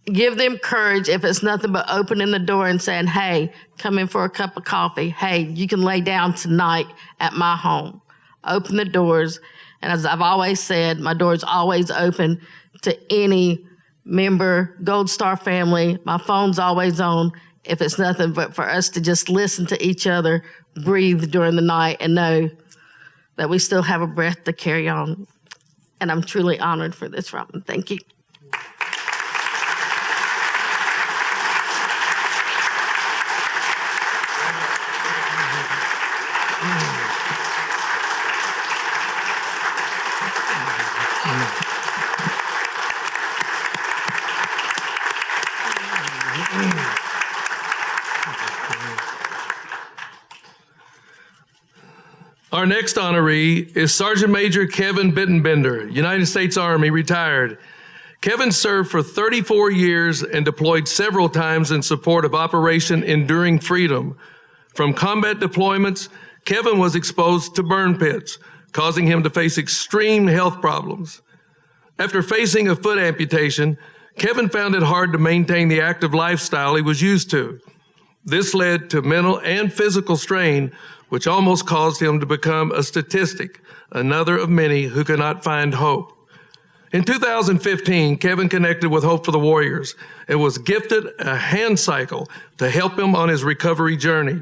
Give them courage, if it's nothing but opening the door and saying, "Hey, come in for a cup of coffee. Hey, you can lay down tonight at my home." Open the doors. And as I've always said, my door's always open to any member, Gold Star family. My phone's always on, if it's nothing but for us to just listen to each other, breathe during the night, and know that we still have a breath to carry on. And I'm truly honored for this, Robin. Thank you. Our next honoree is Sergeant Major Kevin Bittenbender, United States Army, retired. Kevin served for 34 years and deployed several times in support of Operation Enduring Freedom. From combat deployments, Kevin was exposed to burn pits, causing him to face extreme health problems. After facing a foot amputation, Kevin found it hard to maintain the active lifestyle he was used to. This led to mental and physical strain, which almost caused him to become a statistic, another of many who cannot find hope. In 2015, Kevin connected with Hope for the Warriors and was gifted a hand cycle to help him on his recovery journey.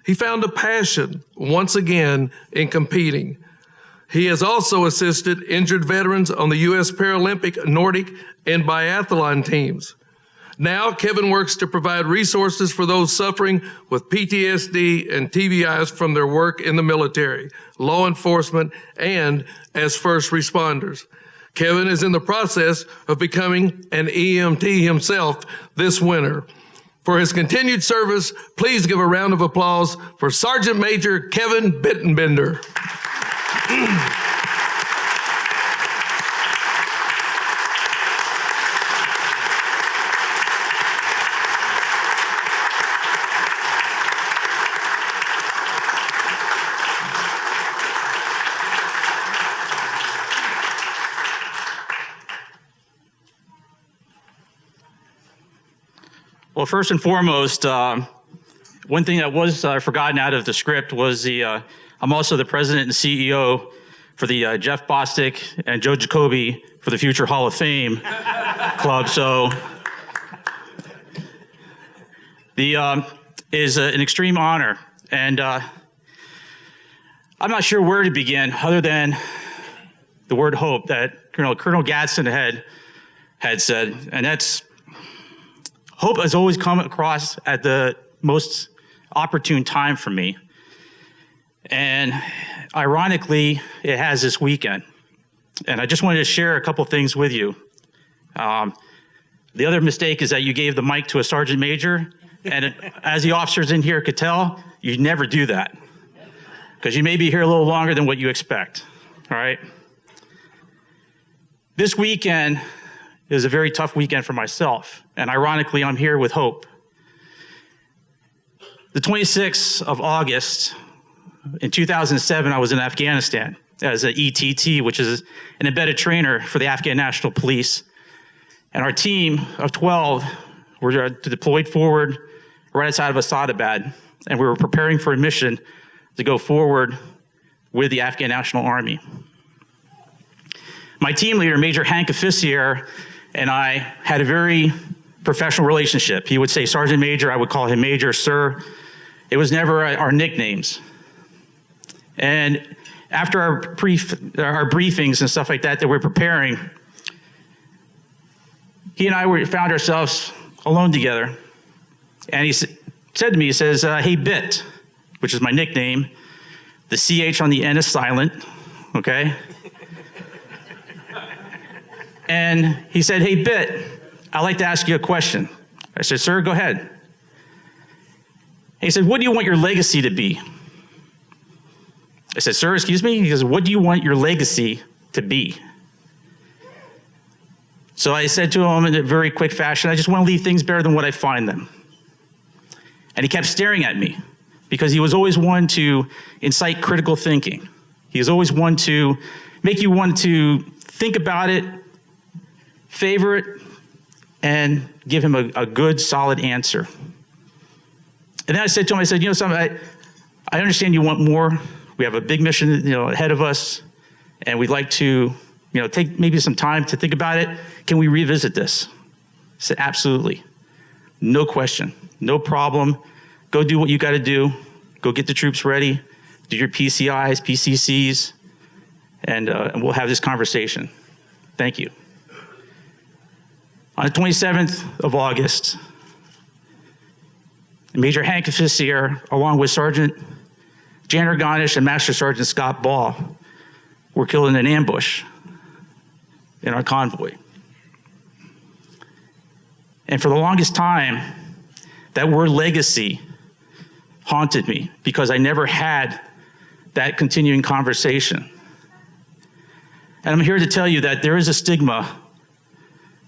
He found a passion, once again, in competing. He has also assisted injured veterans on the U.S. Paralympic, Nordic, and biathlon teams. Now, Kevin works to provide resources for those suffering with PTSD and TBIs from their work in the military, law enforcement, and as first responders. Kevin is in the process of becoming an EMT himself this winter. For his continued service, please give a round of applause for Sergeant Major Kevin Bittenbender. Well, first and foremost, one thing that was forgotten out of the script was I'm also the president and CEO for the Jeff Bostic and Joe Jacoby for the Future Hall of Fame Club. So is an extreme honor. And I'm not sure where to begin other than the word hope that Colonel Gadsden had said, and that's hope has always come across at the most opportune time for me. And ironically, it has this weekend. And I just wanted to share a couple things with you. The other mistake is that you gave the mic to a sergeant major, and as the officers in here could tell, you never do that, because you may be here a little longer than what you expect, all right? This weekend is a very tough weekend for myself, and ironically, I'm here with hope. The 26th of August, in 2007, I was in Afghanistan as an ETT, which is an embedded trainer for the Afghan National Police. And our team of 12 were deployed forward right outside of Asadabad, and we were preparing for a mission to go forward with the Afghan National Army. My team leader, Major Hank Officier, and I had a very professional relationship. He would say Sergeant Major, I would call him Major, Sir. It was never our nicknames. And after our briefings and stuff like that we're preparing, he and I found ourselves alone together. And he said to me, he says, hey, Bit, which is my nickname. The CH on the end is silent, okay? And he said, hey, Bit, I'd like to ask you a question. I said, sir, go ahead. And he said, what do you want your legacy to be? I said, sir, excuse me? He goes, what do you want your legacy to be? So I said to him in a very quick fashion, I just want to leave things better than what I find them. And he kept staring at me because he was always one to incite critical thinking. He was always one to make you want to think about it, favor it, and give him a good, solid answer. And then I said to him, I said, you know something, I understand you want more. We have a big mission, ahead of us, and we'd like to, take maybe some time to think about it. Can we revisit this? I said, absolutely. No question, no problem. Go do what you got to do. Go get the troops ready. Do your PCIs, PCCs, and we'll have this conversation. Thank you. On the 27th of August, Major Hank Officier, along with Sergeant Jan Organish and Master Sergeant Scott Ball, were killed in an ambush in our convoy. And for the longest time, that word legacy haunted me because I never had that continuing conversation. And I'm here to tell you that there is a stigma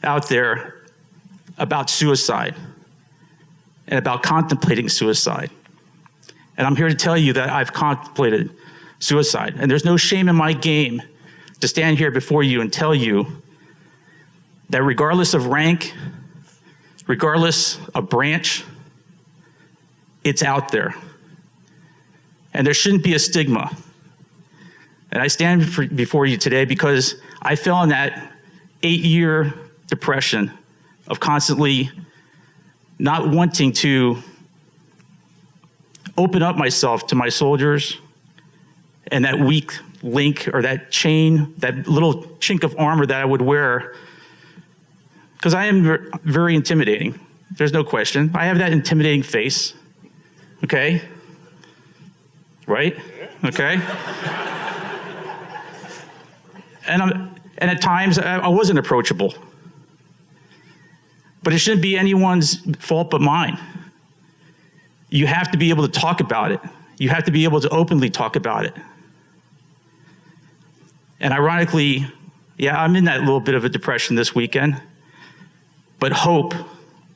out there about suicide and about contemplating suicide. And I'm here to tell you that I've contemplated suicide. And there's no shame in my game to stand here before you and tell you that regardless of rank, regardless of branch, it's out there. And there shouldn't be a stigma. And I stand before you today because I fell in that 8-year depression of constantly not wanting to open up myself to my soldiers and that weak link or that chain, that little chink of armor that I would wear because I am very intimidating. There's no question. I have that intimidating face. Okay? Right? Okay? And at times, I wasn't approachable. But it shouldn't be anyone's fault but mine. You have to be able to talk about it. You have to be able to openly talk about it. And ironically, yeah, I'm in that little bit of a depression this weekend. But hope,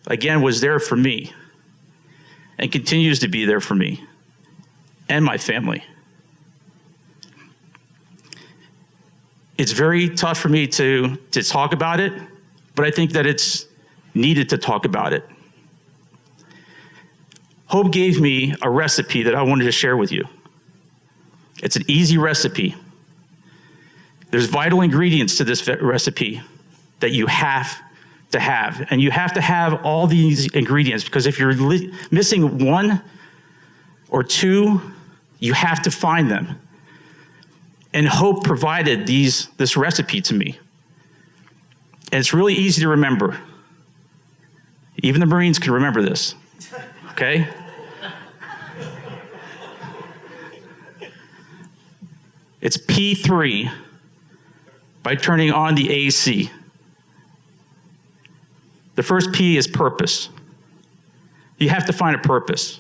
again, was there for me and continues to be there for me and my family. It's very tough for me to talk about it, but I think that it's needed to talk about it. Hope gave me a recipe that I wanted to share with you. It's an easy recipe. There's vital ingredients to this recipe that you have to have, and you have to have all these ingredients, because if you're missing one or two, you have to find them. And Hope provided this recipe to me. And it's really easy to remember. Even the Marines can remember this, okay? It's P3 by turning on the AC. The first P is purpose. You have to find a purpose.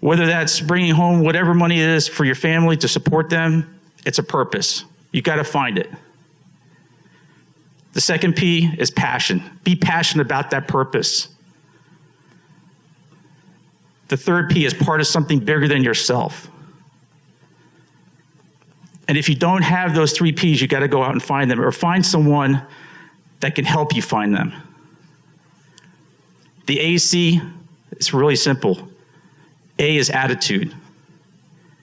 Whether that's bringing home whatever money it is for your family to support them, it's a purpose. You got to find it. The second P is passion. Be passionate about that purpose. The third P is part of something bigger than yourself. And if you don't have those three Ps, you got to go out and find them, or find someone that can help you find them. The AC is really simple. A is attitude.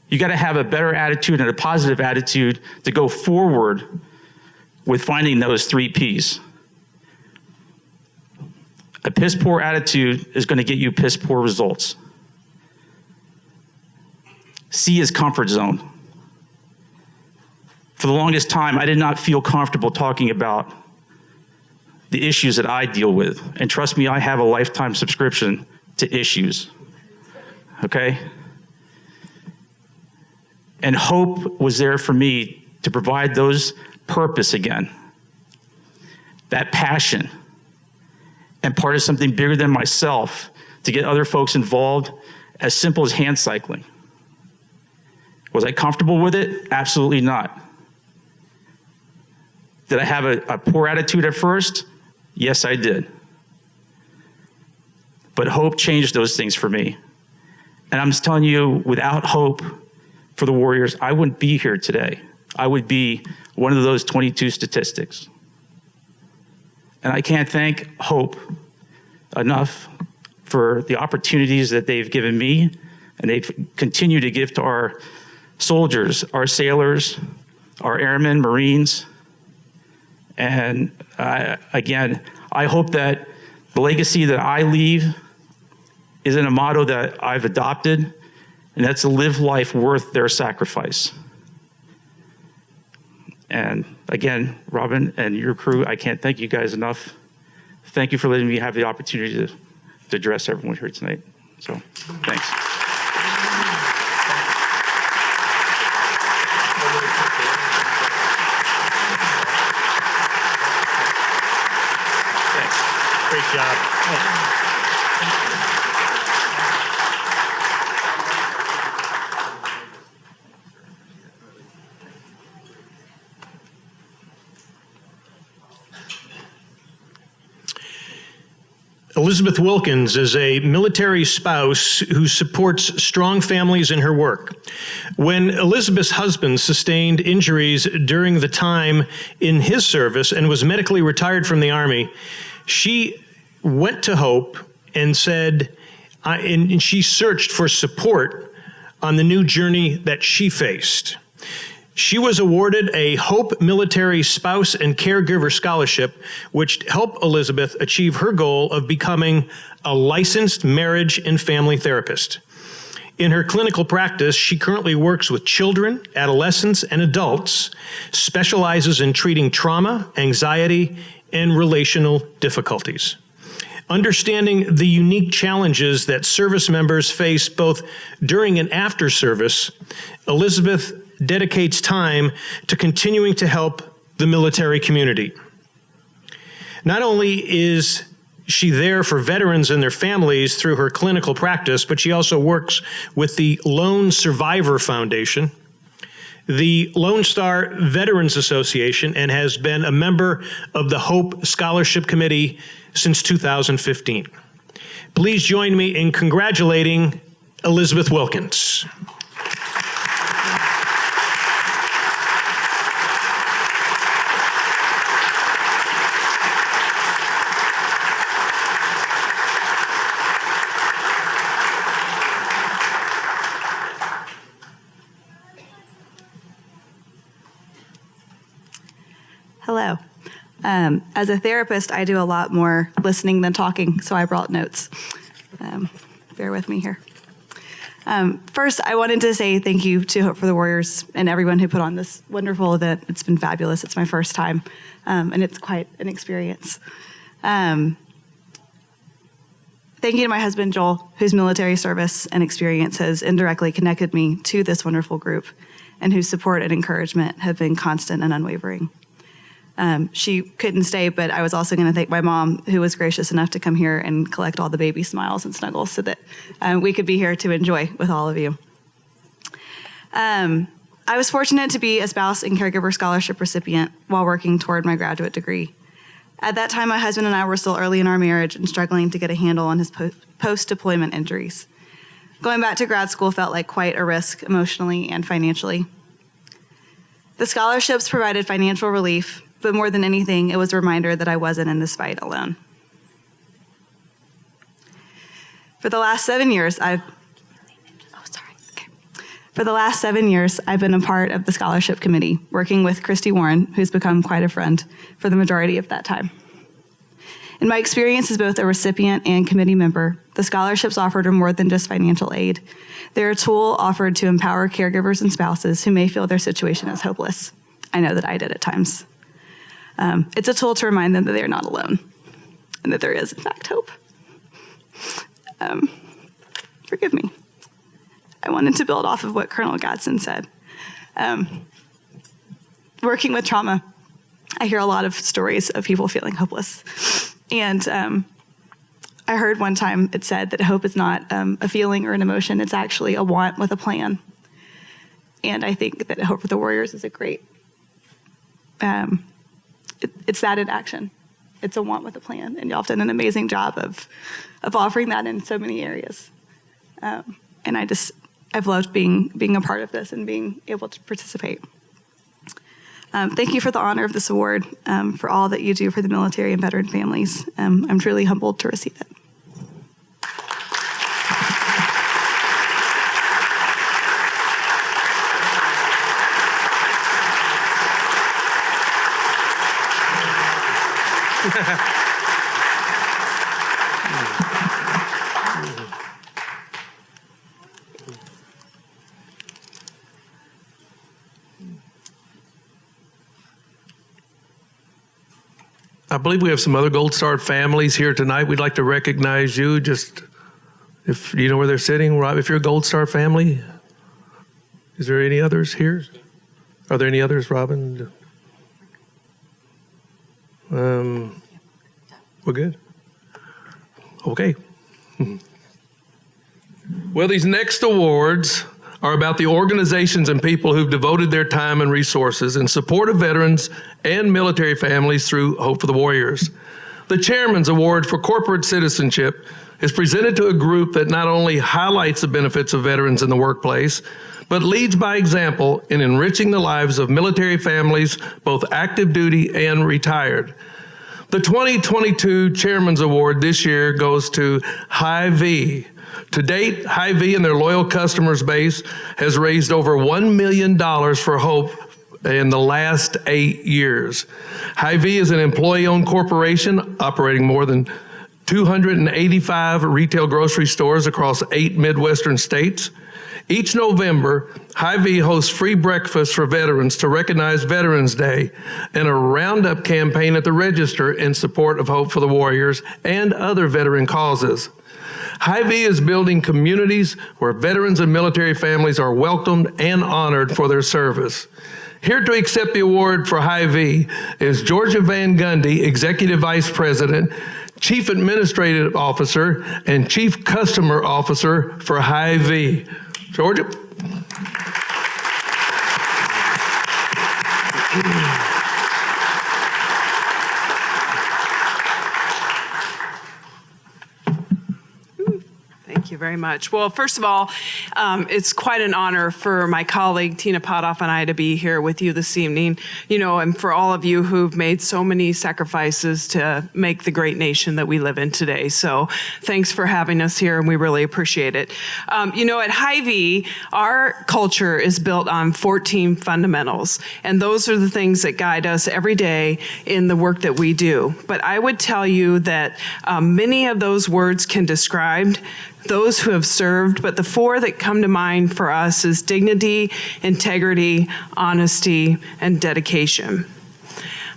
You got to have a better attitude and a positive attitude to go forward with finding those three Ps. A piss poor attitude is going to get you piss poor results. C is comfort zone. For the longest time, I did not feel comfortable talking about the issues that I deal with. And trust me, I have a lifetime subscription to issues. Okay? And Hope was there for me to provide those purpose again. That passion. And part of something bigger than myself to get other folks involved, as simple as hand cycling. Was I comfortable with it? Absolutely not. Did I have a poor attitude at first? Yes, I did. But Hope changed those things for me. And I'm just telling you, without Hope for the Warriors, I wouldn't be here today. I would be one of those 22 statistics. And I can't thank Hope enough for the opportunities that they've given me, and they've continued to give to our soldiers, our sailors, our airmen, Marines. And again, I hope that the legacy that I leave is in a motto that I've adopted, and that's to live life worth their sacrifice. And again, Robin and your crew, I can't thank you guys enough. Thank you for letting me have the opportunity to address everyone here tonight. So, thanks. Great job. Elizabeth Wilkins is a military spouse who supports strong families in her work. When Elizabeth's husband sustained injuries during the time in his service and was medically retired from the Army, she went to Hope and said, and she searched for support on the new journey that she faced. She was awarded a Hope Military Spouse and Caregiver Scholarship, which helped Elizabeth achieve her goal of becoming a licensed marriage and family therapist. In her clinical practice, she currently works with children, adolescents, and adults, specializes in treating trauma, anxiety, and relational difficulties. Understanding the unique challenges that service members face both during and after service, Elizabeth dedicates time to continuing to help the military community. Not only is she there for veterans and their families through her clinical practice, but she also works with the Lone Survivor Foundation, the Lone Star Veterans Association, and has been a member of the Hope Scholarship Committee since 2015. Please join me in congratulating Elizabeth Wilkins. Hello. As a therapist, I do a lot more listening than talking, so I brought notes. Bear with me here. First, I wanted to say thank you to Hope for the Warriors and everyone who put on this wonderful event. It's been fabulous. It's my first time, and it's quite an experience. Thank you to my husband, Joel, whose military service and experience has indirectly connected me to this wonderful group, and whose support and encouragement have been constant and unwavering. She couldn't stay, but I was also going to thank my mom, who was gracious enough to come here and collect all the baby smiles and snuggles so that we could be here to enjoy with all of you. I was fortunate to be a spouse and caregiver scholarship recipient while working toward my graduate degree. At that time, my husband and I were still early in our marriage and struggling to get a handle on his post-deployment injuries. Going back to grad school felt like quite a risk emotionally and financially. The scholarships provided financial relief, but more than anything, it was a reminder that I wasn't in this fight alone. For the last 7 years, I've been a part of the scholarship committee, working with Christy Warren, who's become quite a friend for the majority of that time. In my experience as both a recipient and committee member, the scholarships offered are more than just financial aid. They're a tool offered to empower caregivers and spouses who may feel their situation is hopeless. I know that I did at times. It's a tool to remind them that they are not alone and that there is, in fact, hope. Forgive me. I wanted to build off of what Colonel Gadsden said. Working with trauma, I hear a lot of stories of people feeling hopeless. And I heard one time it said that hope is not a feeling or an emotion, it's actually a want with a plan. And I think that Hope for the Warriors is a great, it's that in action. It's a want with a plan. And y'all have done an amazing job of offering that in so many areas. And I've loved being a part of this and being able to participate. Thank you for the honor of this award, for all that you do for the military and veteran families. I'm truly humbled to receive it. I believe we have some other Gold Star families here tonight. We'd like to recognize you. Just if you know where they're sitting, Rob, if you're a Gold Star family, is there any others here? Are there any others, Robin? We're good. Okay. Well, these next awards are about the organizations and people who've devoted their time and resources in support of veterans and military families through Hope for the Warriors. The Chairman's Award for Corporate Citizenship is presented to a group that not only highlights the benefits of veterans in the workplace, but leads by example in enriching the lives of military families, both active duty and retired. The 2022 Chairman's Award this year goes to Hy-Vee. To date, Hy-Vee and their loyal customers base has raised over $1 million for Hope in the last 8 years. Hy-Vee is an employee-owned corporation operating more than 285 retail grocery stores across 8 Midwestern states. Each November, Hy-Vee hosts free breakfast for veterans to recognize Veterans Day and a roundup campaign at the Register in support of Hope for the Warriors and other veteran causes. Hy-Vee is building communities where veterans and military families are welcomed and honored for their service. Here to accept the award for Hy-Vee is Georgia Van Gundy, Executive Vice President, Chief Administrative Officer, and Chief Customer Officer for Hy-Vee. Georgia. Thank you very much. Well, first of all, it's quite an honor for my colleague Tina Potoff and I to be here with you this evening, and for all of you who've made so many sacrifices to make the great nation that we live in today. So thanks for having us here, and we really appreciate it. At Hy-Vee, our culture is built on 14 fundamentals, and those are the things that guide us every day in the work that we do. But I would tell you that many of those words can describe those who have served, but the four that come to mind for us is dignity, integrity, honesty, and dedication.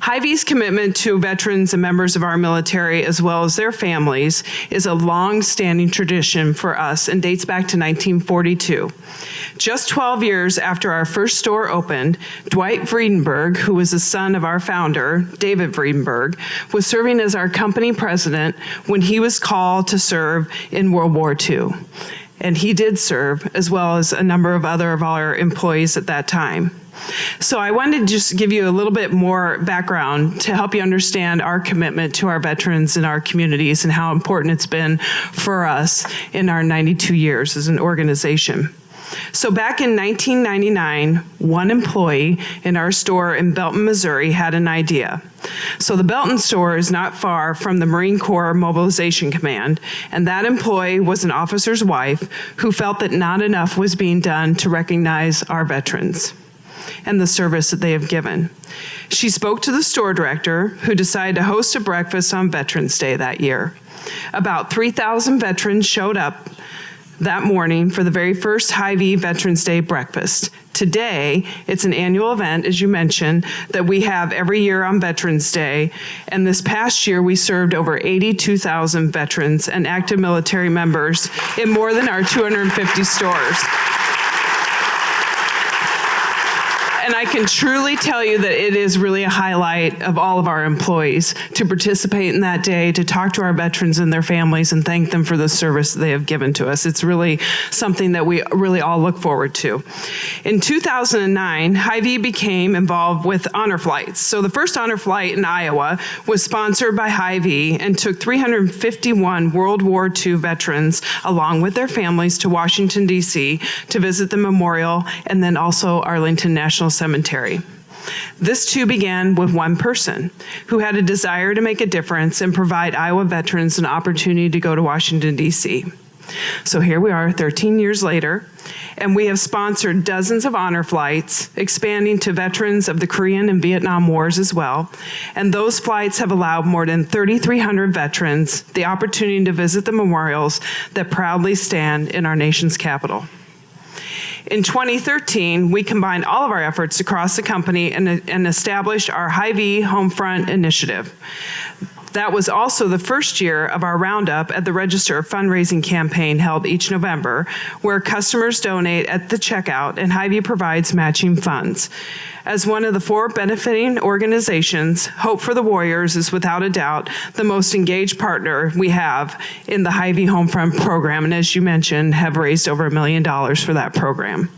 Hy-Vee's commitment to veterans and members of our military, as well as their families, is a long-standing tradition for us and dates back to 1942. Just 12 years after our first store opened, Dwight Vredenberg, who was the son of our founder, David Vredenberg, was serving as our company president when he was called to serve in World War II. And he did serve, as well as a number of other of our employees at that time. So I wanted to just give you a little bit more background to help you understand our commitment to our veterans and our communities and how important it's been for us in our 92 years as an organization. So back in 1999, one employee in our store in Belton, Missouri had an idea. So the Belton store is not far from the Marine Corps Mobilization Command, and that employee was an officer's wife who felt that not enough was being done to recognize our veterans and the service that they have given. She spoke to the store director, who decided to host a breakfast on Veterans Day that year. About 3,000 veterans showed up that morning for the very first Hy-Vee Veterans Day breakfast. Today, it's an annual event, as you mentioned, that we have every year on Veterans Day. And this past year, we served over 82,000 veterans and active military members in more than our 250 stores. And I can truly tell you that it is really a highlight of all of our employees to participate in that day, to talk to our veterans and their families and thank them for the service they have given to us. It's really something that we really all look forward to. In 2009, Hy-Vee became involved with honor flights. So the first honor flight in Iowa was sponsored by Hy-Vee and took 351 World War II veterans along with their families to Washington, D.C. to visit the memorial and then also Arlington National Cemetery. This too began with one person who had a desire to make a difference and provide Iowa veterans an opportunity to go to Washington, D.C. So here we are 13 years later, and we have sponsored dozens of honor flights, expanding to veterans of the Korean and Vietnam Wars as well. And those flights have allowed more than 3,300 veterans the opportunity to visit the memorials that proudly stand in our nation's capital. In 2013, we combined all of our efforts across the company and established our Hy-Vee Homefront initiative. That was also the first year of our Roundup at the Register fundraising campaign held each November, where customers donate at the checkout and Hy-Vee provides matching funds. As one of the four benefiting organizations, Hope for the Warriors is without a doubt the most engaged partner we have in the Hy-Vee Homefront program, and as you mentioned, have raised over $1 million for that program.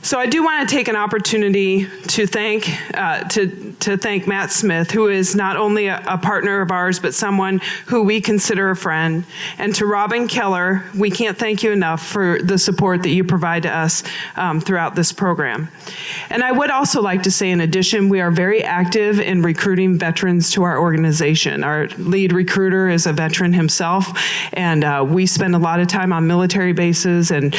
So I do want to take an opportunity to thank Matt Smith, who is not only a partner of ours, but someone who we consider a friend. And to Robin Keller, we can't thank you enough for the support that you provide to us throughout this program. And I would also like to say, in addition, we are very active in recruiting veterans to our organization. Our lead recruiter is a veteran himself, and we spend a lot of time on military bases and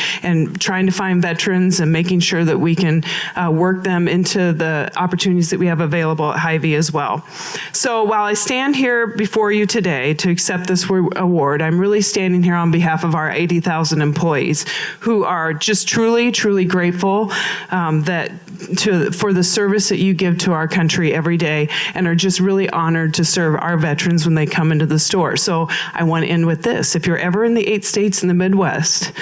trying to find veterans and making sure sure that we can work them into the opportunities that we have available at Hy-Vee as well. So while I stand here before you today to accept this award, I'm really standing here on behalf of our 80,000 employees who are just truly, truly grateful for the service that you give to our country every day, and are just really honored to serve our veterans when they come into the store. So I want to end with this. If you're ever in the 8 states in the Midwest,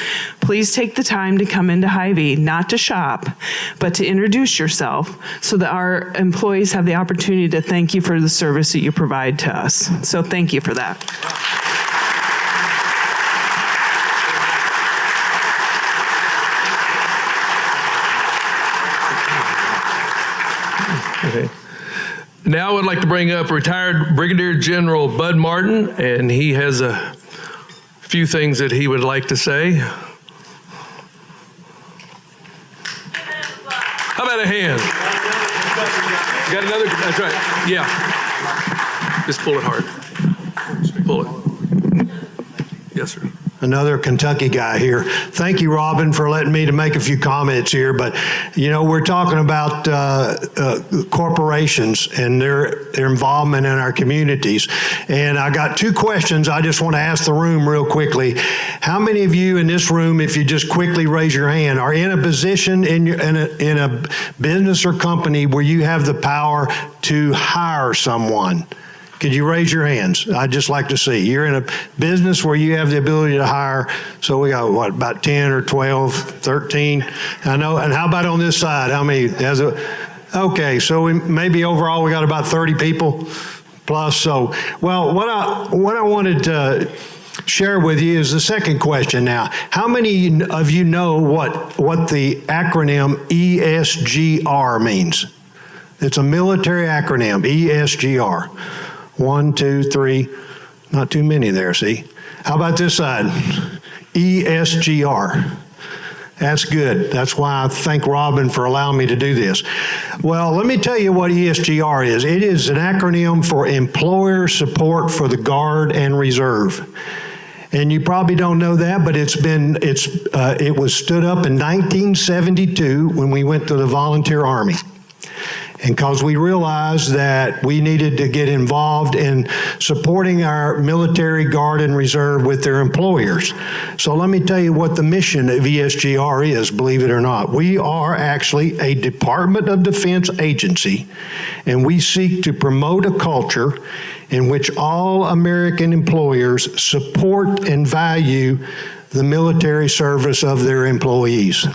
please take the time to come into Hy-Vee, not to shop, but to introduce yourself so that our employees have the opportunity to thank you for the service that you provide to us. So thank you for that. Okay. Now I would like to bring up retired Brigadier General Bud Martin, and he has a few things that he would like to say. How about a hand? You got another? That's right. Yeah. Just pull it hard. Pull it. Yes, sir. Another Kentucky guy here. Thank you, Robin, for letting me to make a few comments here. But, you know, we're talking about corporations and their involvement in our communities. And I got 2 questions I just want to ask the room real quickly. How many of you in this room, if you just quickly raise your hand, are in a position in a business or company where you have the power to hire someone? Could you raise your hands? I'd just like to see. You're in a business where you have the ability to hire. So we got, what, about 10 or 12, 13? I know. And how about on this side? How many? Okay, so maybe overall we got about 30 people plus. So, well, what I wanted to share with you is the second question now. How many of you know what the acronym ESGR means? It's a military acronym, ESGR. 1, 2, 3, not too many there, see? How about this side? ESGR. That's good. That's why I thank Robin for allowing me to do this. Well, let me tell you what ESGR is. It is an acronym for Employer Support for the Guard and Reserve. And you probably don't know that, but it was stood up in 1972 when we went to the Volunteer Army. And because we realized that we needed to get involved in supporting our military, guard, and reserve with their employers. So let me tell you what the mission of ESGR is, believe it or not. We are actually a Department of Defense agency, and we seek to promote a culture in which all American employers support and value the military service of their employees.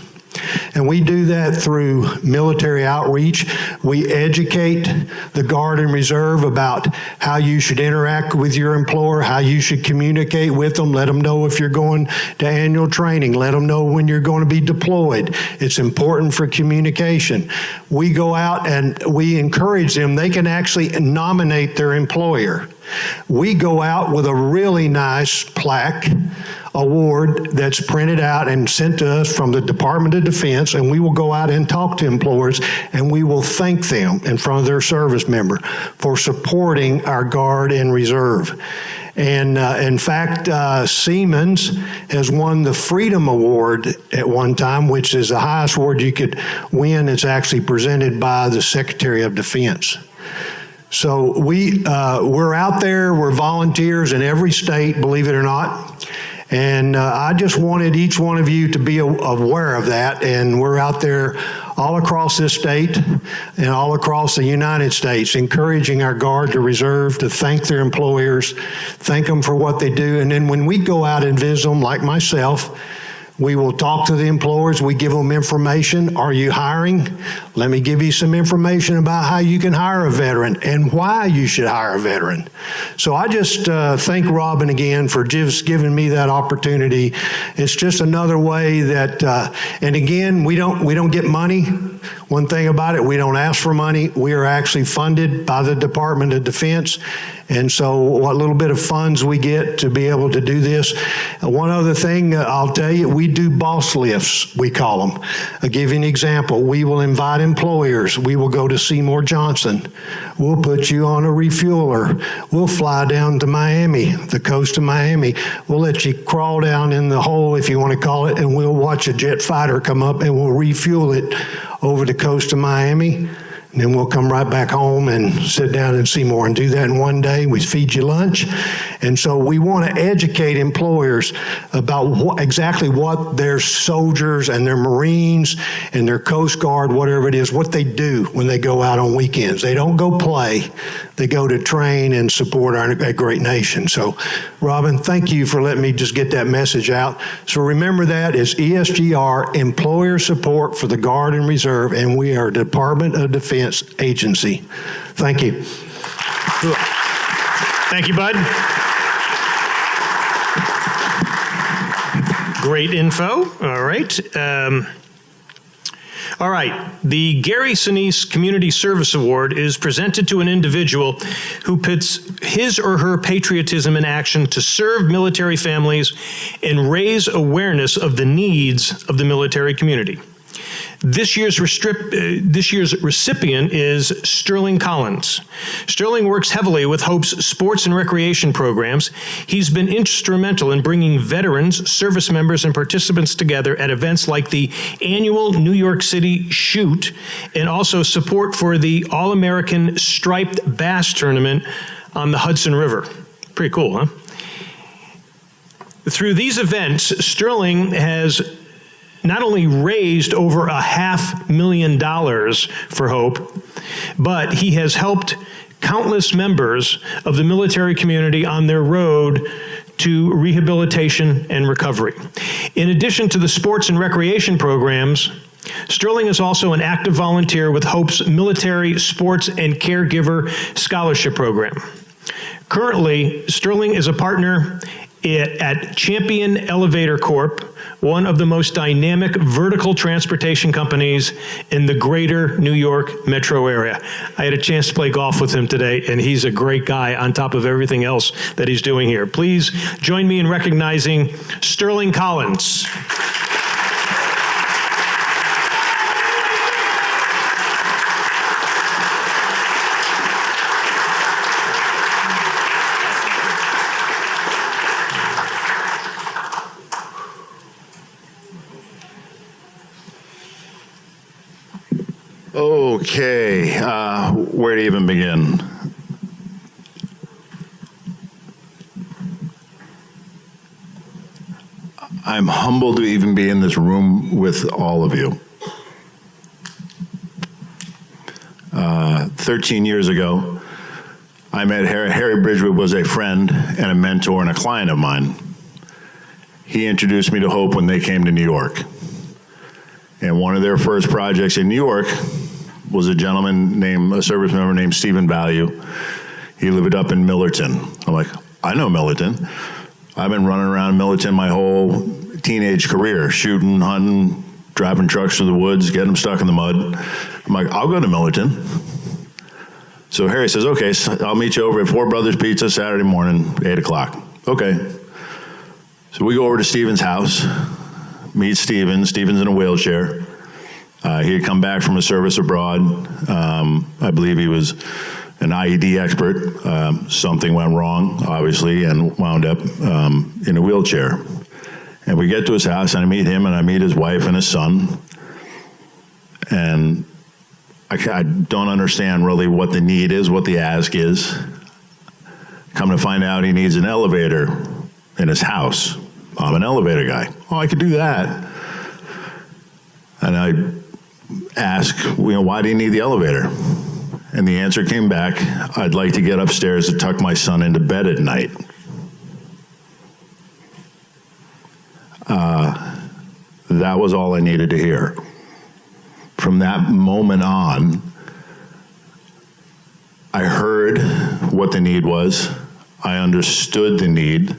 And we do that through military outreach. We educate the Guard and Reserve about how you should interact with your employer, how you should communicate with them, let them know if you're going to annual training, let them know when you're going to be deployed. It's important for communication. We go out and we encourage them. They can actually nominate their employer. We go out with a really nice plaque award that's printed out and sent to us from the Department of Defense, and we will go out and talk to employers, and we will thank them in front of their service member for supporting our Guard and Reserve. And in fact, Siemens has won the Freedom Award at one time, which is the highest award you could win. It's actually presented by the Secretary of Defense. So we're out there, we're volunteers in every state, believe it or not. And I just wanted each one of you to be aware of that. And we're out there all across this state and all across the United States, encouraging our Guard to Reserve to thank their employers, thank them for what they do. And then when we go out and visit them, like myself, we will talk to the employers. We give them information. Are you hiring? Let me give you some information about how you can hire a veteran and why you should hire a veteran. So I just thank Robin again for just giving me that opportunity. It's just another way that, and again, we don't get money. One thing about it, we don't ask for money. We are actually funded by the Department of Defense. And so what little bit of funds we get to be able to do this. One other thing I'll tell you, we do boss lifts, we call them. I'll give you an example. We will invite employers. We will go to Seymour Johnson. We'll put you on a refueler. We'll fly down to Miami, the coast of Miami. We'll let you crawl down in the hole, if you want to call it, and we'll watch a jet fighter come up and we'll refuel it over the coast of Miami. And then we'll come right back home and sit down in Seymour and do that in one day. We feed you lunch. And so we want to educate employers about exactly what their soldiers and their Marines and their Coast Guard, whatever it is, what they do when they go out on weekends. They don't go play. They go to train and support our great nation. So, Robin, thank you for letting me just get that message out. So remember that is ESGR, Employer Support for the Guard and Reserve, and we are Department of Defense agency. Thank you. Thank you, Bud. Great info. All right. All right. The Gary Sinise Community Service Award is presented to an individual who puts his or her patriotism in action to serve military families and raise awareness of the needs of the military community. This year's recipient is Sterling Collins. Sterling works heavily with Hope's sports and recreation programs. He's been instrumental in bringing veterans, service members, and participants together at events like the annual New York City Shoot, and also support for the All-American Striped Bass Tournament on the Hudson River. Pretty cool, huh? Through these events, Sterling has not only raised over $500,000 for Hope, but he has helped countless members of the military community on their road to rehabilitation and recovery. In addition to the sports and recreation programs, Sterling is also an active volunteer with Hope's Military Sports and Caregiver Scholarship Program. Currently, Sterling is a partner at Champion Elevator Corp., one of the most dynamic vertical transportation companies in the greater New York metro area. I had a chance to play golf with him today, and he's a great guy on top of everything else that he's doing here. Please join me in recognizing Sterling Collins. Okay, where to even begin? I'm humbled to even be in this room with all of you. 13 years ago, I met Harry Bridgewood was a friend and a mentor and a client of mine. He introduced me to Hope when they came to New York. And one of their first projects in New York was a service member named Stephen Value. He lived up in Millerton. I'm like, I know Millerton. I've been running around Millerton my whole teenage career, shooting, hunting, driving trucks through the woods, getting them stuck in the mud. I'm like, I'll go to Millerton. So Harry says, okay, I'll meet you over at Four Brothers Pizza Saturday morning, 8 o'clock. Okay. So we go over to Stephen's house, meet Stephen. Stephen's in a wheelchair. He had come back from a service abroad. I believe he was an IED expert. Something went wrong, obviously, and wound up in a wheelchair. And we get to his house, and I meet him, and I meet his wife and his son. And I don't understand really what the need is, what the ask is. Come to find out he needs an elevator in his house. I'm an elevator guy. Oh, I could do that. And I ask, why do you need the elevator? And the answer came back, I'd like to get upstairs to tuck my son into bed at night. That was all I needed to hear. From that moment on, I heard what the need was, I understood the need,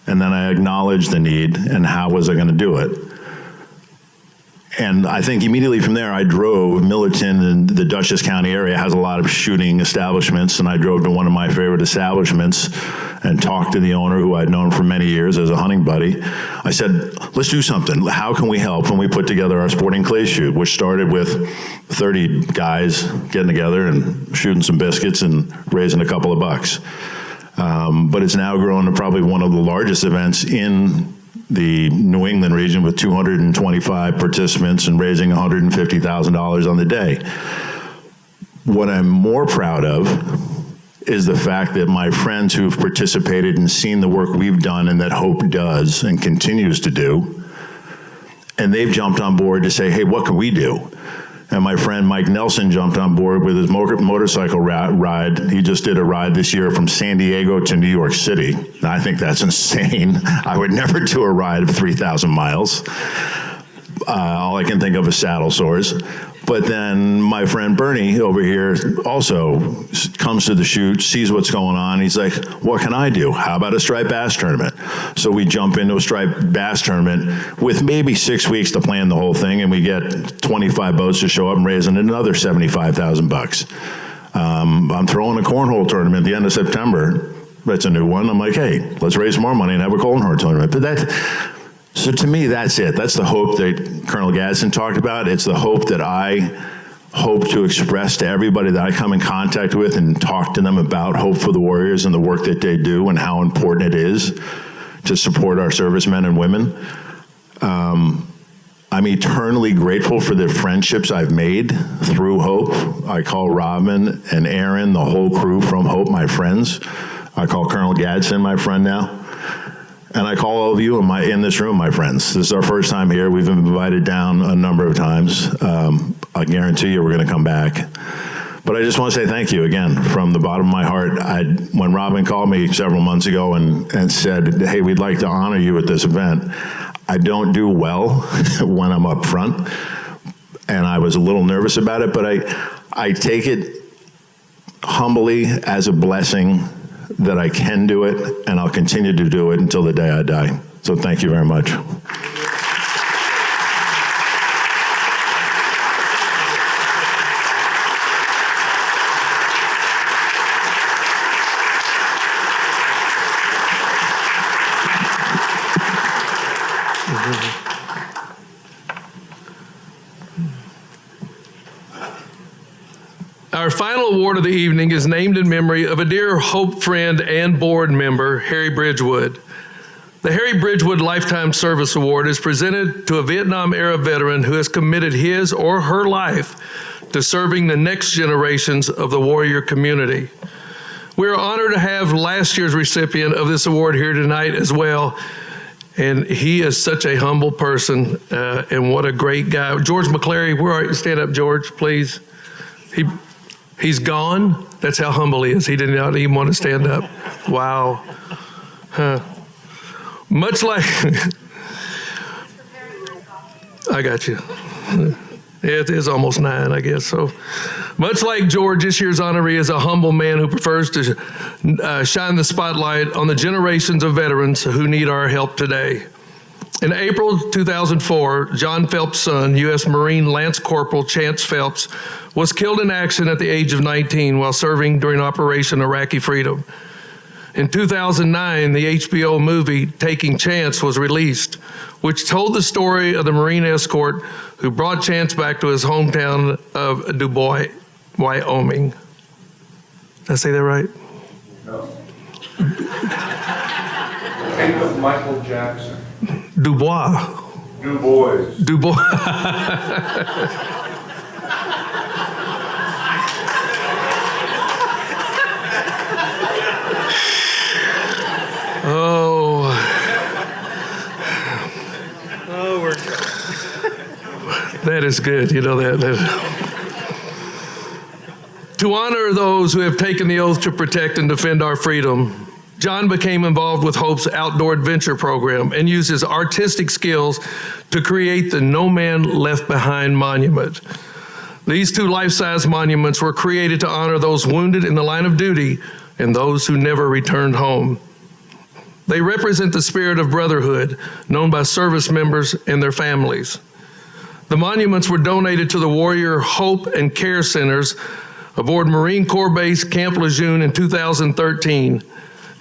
and then I acknowledged the need, and how was I going to do it? And I think immediately from there, I drove. Millerton and the Dutchess County area has a lot of shooting establishments, and I drove to one of my favorite establishments and talked to the owner, who I'd known for many years as a hunting buddy. I said, let's do something. How can we help? And we put together our sporting clay shoot, which started with 30 guys getting together and shooting some biscuits and raising a couple of bucks. But it's now grown to probably one of the largest events in the New England region, with 225 participants and raising $150,000 on the day. What I'm more proud of is the fact that my friends who've participated and seen the work we've done and that Hope does and continues to do, and they've jumped on board to say, hey, what can we do? And my friend Mike Nelson jumped on board with his motorcycle ride. He just did a ride this year from San Diego to New York City. Now, I think that's insane. I would never do a ride of 3,000 miles. All I can think of is saddle sores. But then my friend Bernie over here also comes to the shoot, sees what's going on. He's like, what can I do? How about a striped bass tournament? So we jump into a striped bass tournament with maybe 6 weeks to plan the whole thing, and we get 25 boats to show up and raising another $75,000. I'm throwing a cornhole tournament at the end of September. That's a new one. I'm like, hey, let's raise more money and have a cornhole tournament. But so to me, that's it. That's the hope that Colonel Gadsden talked about. It's the hope that I hope to express to everybody that I come in contact with and talk to them about Hope for the Warriors and the work that they do and how important it is to support our servicemen and women. I'm eternally grateful for the friendships I've made through Hope. I call Robin and Aaron, the whole crew from Hope, my friends. I call Colonel Gadsden my friend now. And I call all of you in this room my friends. This is our first time here. We've been invited down a number of times. I guarantee you we're going to come back. But I just want to say thank you again from the bottom of my heart. When Robin called me several months ago and said, hey, we'd like to honor you at this event, I don't do well when I'm up front. And I was a little nervous about it, but I take it humbly as a blessing that I can do it, and I'll continue to do it until the day I die. So thank you very much. Our final award of the evening is named in memory of a dear Hope friend and board member, Harry Bridgewood. The Harry Bridgewood Lifetime Service Award is presented to a Vietnam-era veteran who has committed his or her life to serving the next generations of the warrior community. We are honored to have last year's recipient of this award here tonight as well. And he is such a humble person, and what a great guy. George McClary, where are you? Stand up, George, please. He's gone. That's how humble he is. He did not even want to stand up. Wow. Huh. Much like, I got you. It is almost 9, I guess. So, much like George, this year's honoree is a humble man who prefers to shine the spotlight on the generations of veterans who need our help today. In April 2004, John Phelps' son, U.S. Marine Lance Corporal Chance Phelps, was killed in action at the age of 19 while serving during Operation Iraqi Freedom. In 2009, the HBO movie Taking Chance was released, which told the story of the Marine escort who brought Chance back to his hometown of Dubois, Wyoming. Did I say that right? No. Think of Michael Jackson. Dubois. Du Bois. Du Bois. Oh. Oh, that is good. You know that. To honor those who have taken the oath to protect and defend our freedom, John became involved with Hope's Outdoor Adventure program and used his artistic skills to create the No Man Left Behind monument. These 2 life-size monuments were created to honor those wounded in the line of duty and those who never returned home. They represent the spirit of brotherhood known by service members and their families. The monuments were donated to the Warrior Hope and Care Centers aboard Marine Corps Base Camp Lejeune in 2013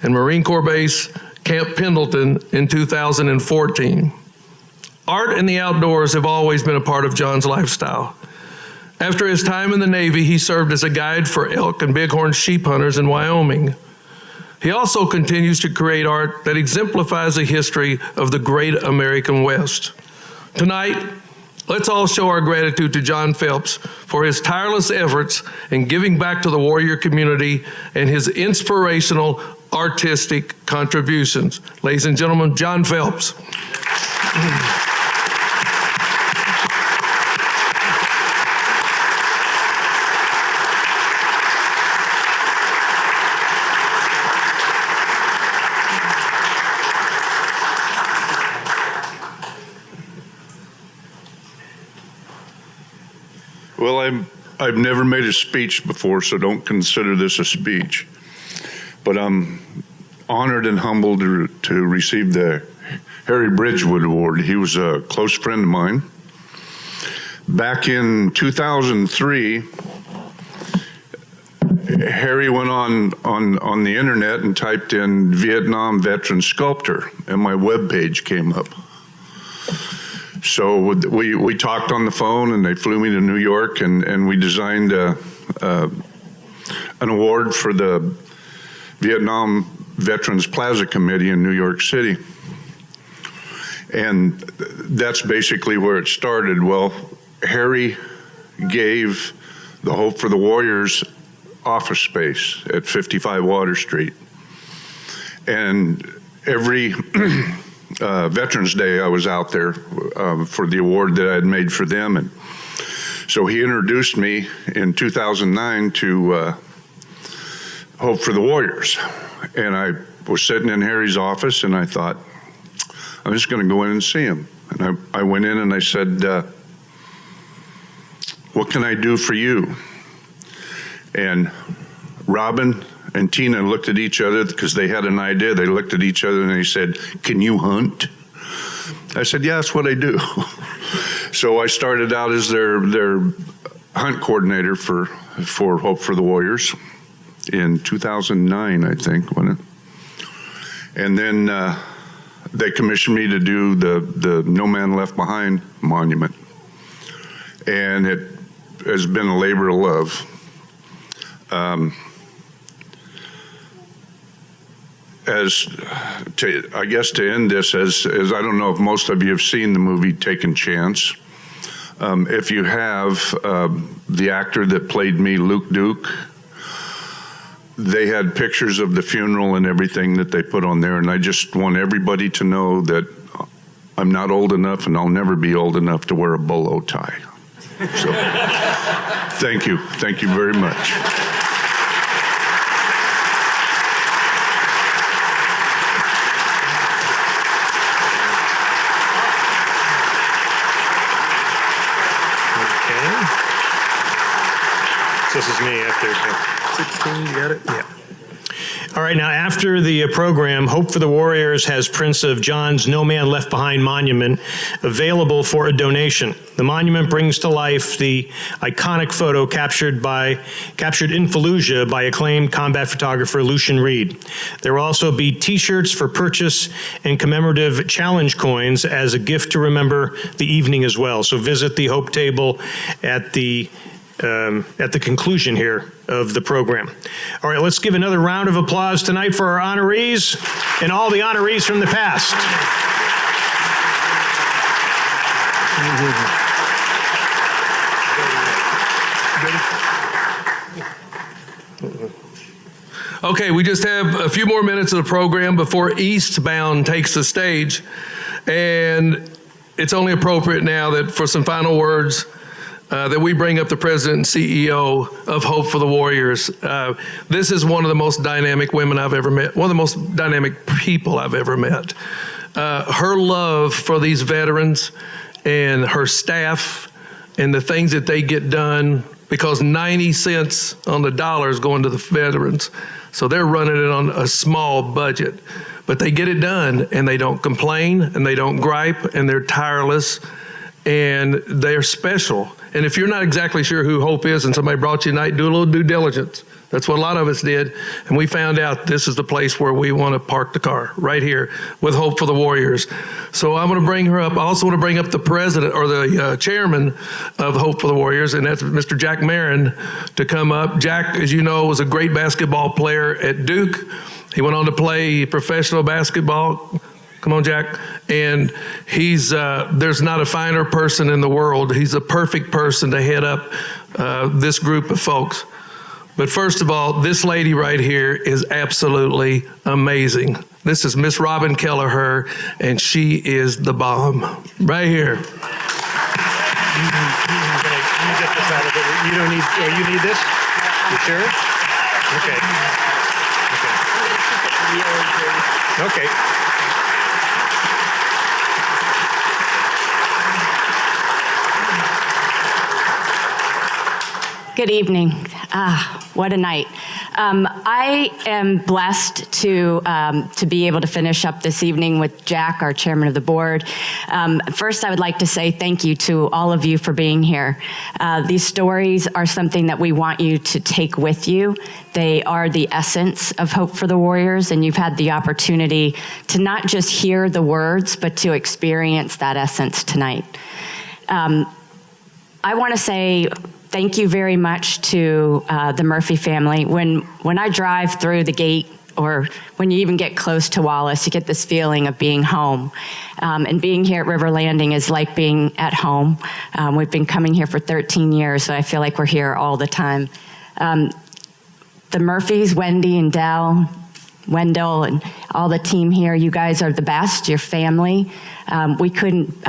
and Marine Corps Base Camp Pendleton in 2014. Art and the outdoors have always been a part of John's lifestyle. After his time in the Navy, he served as a guide for elk and bighorn sheep hunters in Wyoming. He also continues to create art that exemplifies the history of the great American West. Tonight, let's all show our gratitude to John Phelps for his tireless efforts in giving back to the warrior community and his inspirational artistic contributions. Ladies and gentlemen, John Phelps. Well, I've never made a speech before, so don't consider this a speech. But I'm honored and humbled to receive the Harry Bridgewood Award. He was a close friend of mine. Back in 2003, Harry went on the internet and typed in Vietnam veteran sculptor, and my webpage came up. So we talked on the phone, and they flew me to New York, and we designed an award for the Vietnam Veterans Plaza Committee in New York City. And that's basically where it started. Well, Harry gave the Hope for the Warriors office space at 55 Water Street. And every Veterans Day, I was out there for the award that I had made for them. And so he introduced me in 2009 to Hope for the Warriors. And I was sitting in Harry's office, and I thought, I'm just going to go in and see him. And I went in and I said, what can I do for you? And Robin and Tina looked at each other because they had an idea. They looked at each other and they said, can you hunt? I said, yeah, that's what I do. So I started out as their hunt coordinator for Hope for the Warriors in 2009, I think, wasn't it? And then they commissioned me to do the No Man Left Behind monument. And it has been a labor of love. I guess to end this, as I don't know if most of you have seen the movie Taking Chance. If you have, the actor that played me, Luke Duke, they had pictures of the funeral and everything that they put on there, and I just want everybody to know that I'm not old enough and I'll never be old enough to wear a bolo tie. So, thank you very much. This is me after 16, you got it? Yeah. All right, now after the program, Hope for the Warriors has prints of John's No Man Left Behind monument available for a donation. The monument brings to life the iconic photo captured in Fallujah by acclaimed combat photographer Lucian Reed. There will also be t-shirts for purchase and commemorative challenge coins as a gift to remember the evening as well. So visit the Hope table at the conclusion here of the program. All right, let's give another round of applause tonight for our honorees and all the honorees from the past. Okay, we just have a few more minutes of the program before Eastbound takes the stage. And it's only appropriate now that for some final words, that we bring up the president and CEO of Hope for the Warriors. This is one of the most dynamic women I've ever met, one of the most dynamic people I've ever met. Her love for these veterans and her staff and the things that they get done, because 90 cents on the dollar is going to the veterans. So they're running it on a small budget, but they get it done and they don't complain and they don't gripe and they're tireless. and they're special. And if you're not exactly sure who Hope is and somebody brought you tonight, do a little due diligence. That's what a lot of us did. And we found out this is the place where we want to park the car, right here with Hope for the Warriors. So I'm going to bring her up. I also want to bring up the president or the chairman of Hope for the Warriors, and that's Mr. Jack Marin, to come up. Jack, as you know, was a great basketball player at Duke. He went on to play professional basketball. Come on, Jack. And he's, there's not a finer person in the world. He's a perfect person to head up this group of folks. But first of all, this lady right here is absolutely amazing. This is Miss Robin Kelleher, and she is the bomb. Right here. You get this out of it. You don't need, you need this? You sure? Okay. Okay. Good evening. What a night. I am blessed to be able to finish up this evening with Jack, our chairman of the board. First, I would like to say thank you to all of you for being here. These stories are something that we want you to take with you. They are the essence of Hope for the Warriors, and you've had the opportunity to not just hear the words, but to experience that essence tonight. I want to say thank you very much to the Murphy family. When I drive through the gate, or when you even get close to Wallace, you get this feeling of being home. And being here at River Landing is like being at home. We've been coming here for 13 years, so I feel like we're here all the time. The Murphys, Wendy and Wendell, and all the team here, you guys are the best, your family. We couldn't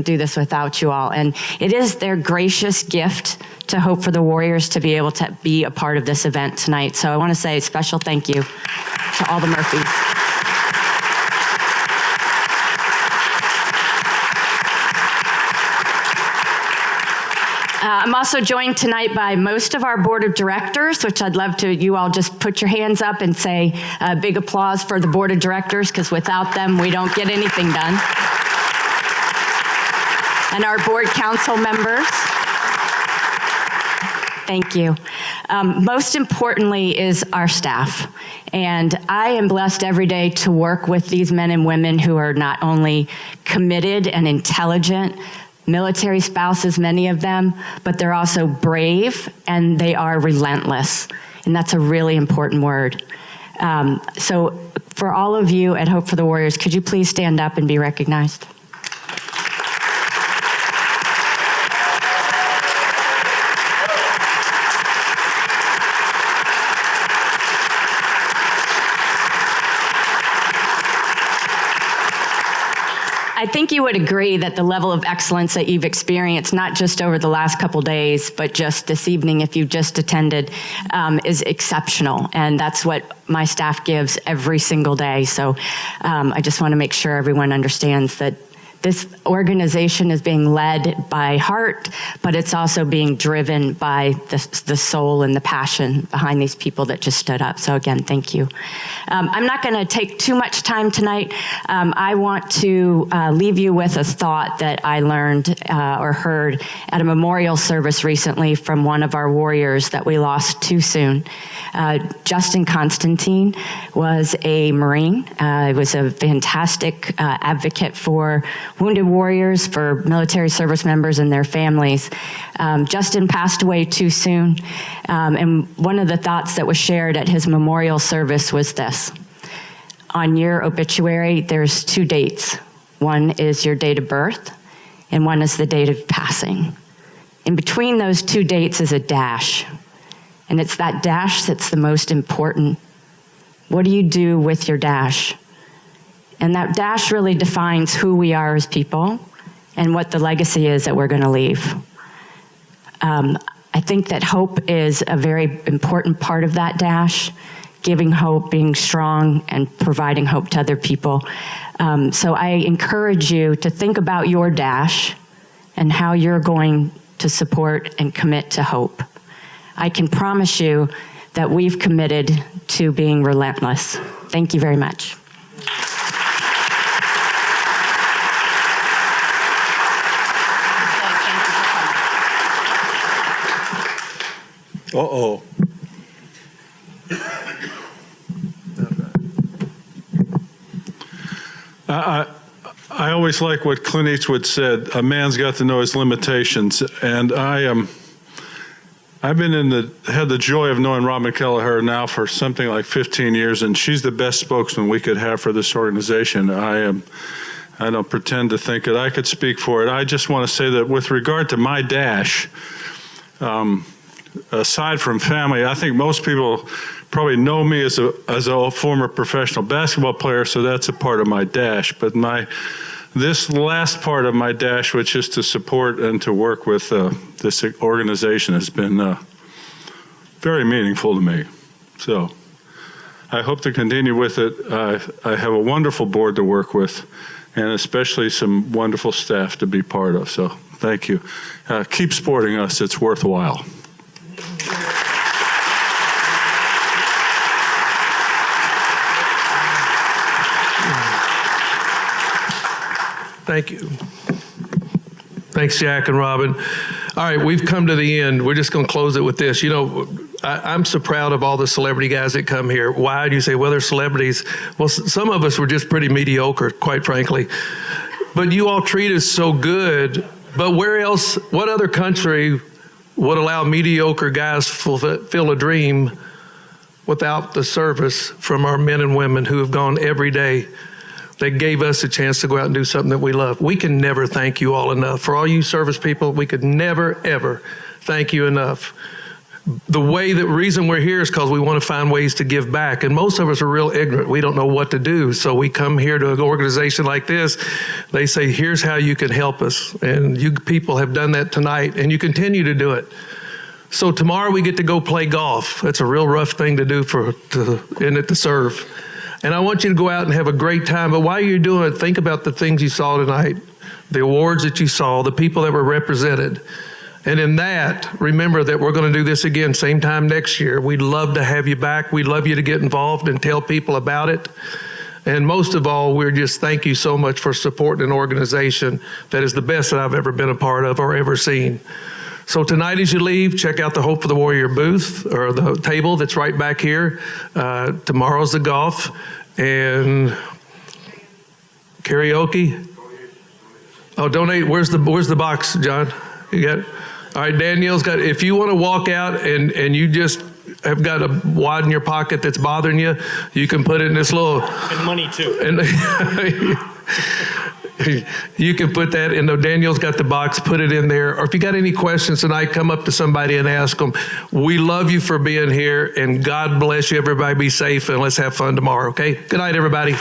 do this without you all. And it is their gracious gift to Hope for the Warriors to be able to be a part of this event tonight. So I want to say a special thank you to all the Murphys. I'm also joined tonight by most of our board of directors, which I'd love to, you all just put your hands up and say a big applause for the board of directors, because without them, we don't get anything done. And our board council members. Thank you. Most importantly is our staff. And I am blessed every day to work with these men and women who are not only committed and intelligent, military spouses, many of them, but they're also brave and they are relentless. And that's a really important word. So for all of you at Hope for the Warriors, could you please stand up and be recognized? I think you would agree that the level of excellence that you've experienced, not just over the last couple days, but just this evening, if you just attended, is exceptional. And that's what my staff gives every single day. So I just want to make sure everyone understands that this organization is being led by heart, but it's also being driven by the soul and the passion behind these people that just stood up. So again, thank you. I'm not going to take too much time tonight. I want to leave you with a thought that I learned or heard at a memorial service recently from one of our warriors that we lost too soon. Justin Constantine was a Marine. He was a fantastic advocate for wounded warriors, for military service members and their families. Justin passed away too soon. And one of the thoughts that was shared at his memorial service was this. On your obituary, there's two dates. One is your date of birth, and one is the date of passing. In between those two dates is a dash. And it's that dash that's the most important. What do you do with your dash? And that dash really defines who we are as people and what the legacy is that we're going to leave. I think that hope is a very important part of that dash, giving hope, being strong, and providing hope to other people. So I encourage you to think about your dash and how you're going to support and commit to hope. I can promise you that we've committed to being relentless. Thank you very much. Uh-oh. I always like what Clint Eastwood said, a man's got to know his limitations. And I've had the joy of knowing Robin Kelleher now for something like 15 years, and she's the best spokesman we could have for this organization. I don't pretend to think that I could speak for it. I just want to say that with regard to my dash, aside from family, I think most people probably know me as a former professional basketball player, so that's a part of my dash. But this last part of my dash, which is to support and to work with this organization, has been very meaningful to me. So I hope to continue with it. I have a wonderful board to work with, and especially some wonderful staff to be part of. So thank you. Keep supporting us. It's worthwhile. Thank you. Thanks, Jack and Robin. All right, we've come to the end. We're just going to close it with this. You know, I'm so proud of all the celebrity guys that come here. Why do you say, well, they're celebrities? Well, some of us were just pretty mediocre, quite frankly. But you all treat us so good. But where else, what other country would allow mediocre guys to fulfill a dream without the service from our men and women who have gone every day? They gave us a chance to go out and do something that we love. We can never thank you all enough. For all you service people, we could never, ever thank you enough. The reason we're here is because we want to find ways to give back. And most of us are real ignorant. We don't know what to do. So we come here to an organization like this. They say, here's how you can help us. And you people have done that tonight, and you continue to do it. So tomorrow we get to go play golf. That's a real rough thing to do to serve. And I want you to go out and have a great time. But while you're doing it, think about the things you saw tonight, the awards that you saw, the people that were represented. And in that, remember that we're going to do this again, same time next year. We'd love to have you back. We'd love you to get involved and tell people about it. And most of all, we're just thank you so much for supporting an organization that is the best that I've ever been a part of or ever seen. So tonight as you leave, check out the Hope for the Warrior booth or the table that's right back here. Tomorrow's the golf and karaoke. Oh, donate. Where's the box, John? You got it? All right, Danielle's got it. If you want to walk out and you just have got a wad in your pocket that's bothering you, you can put it in this little... And money, too. And you can put that in. Daniel's got the box, put it in there. Or if you got any questions tonight, come up to somebody and ask them. We love you for being here, and God bless you. Everybody be safe, and let's have fun tomorrow, okay? Good night, everybody.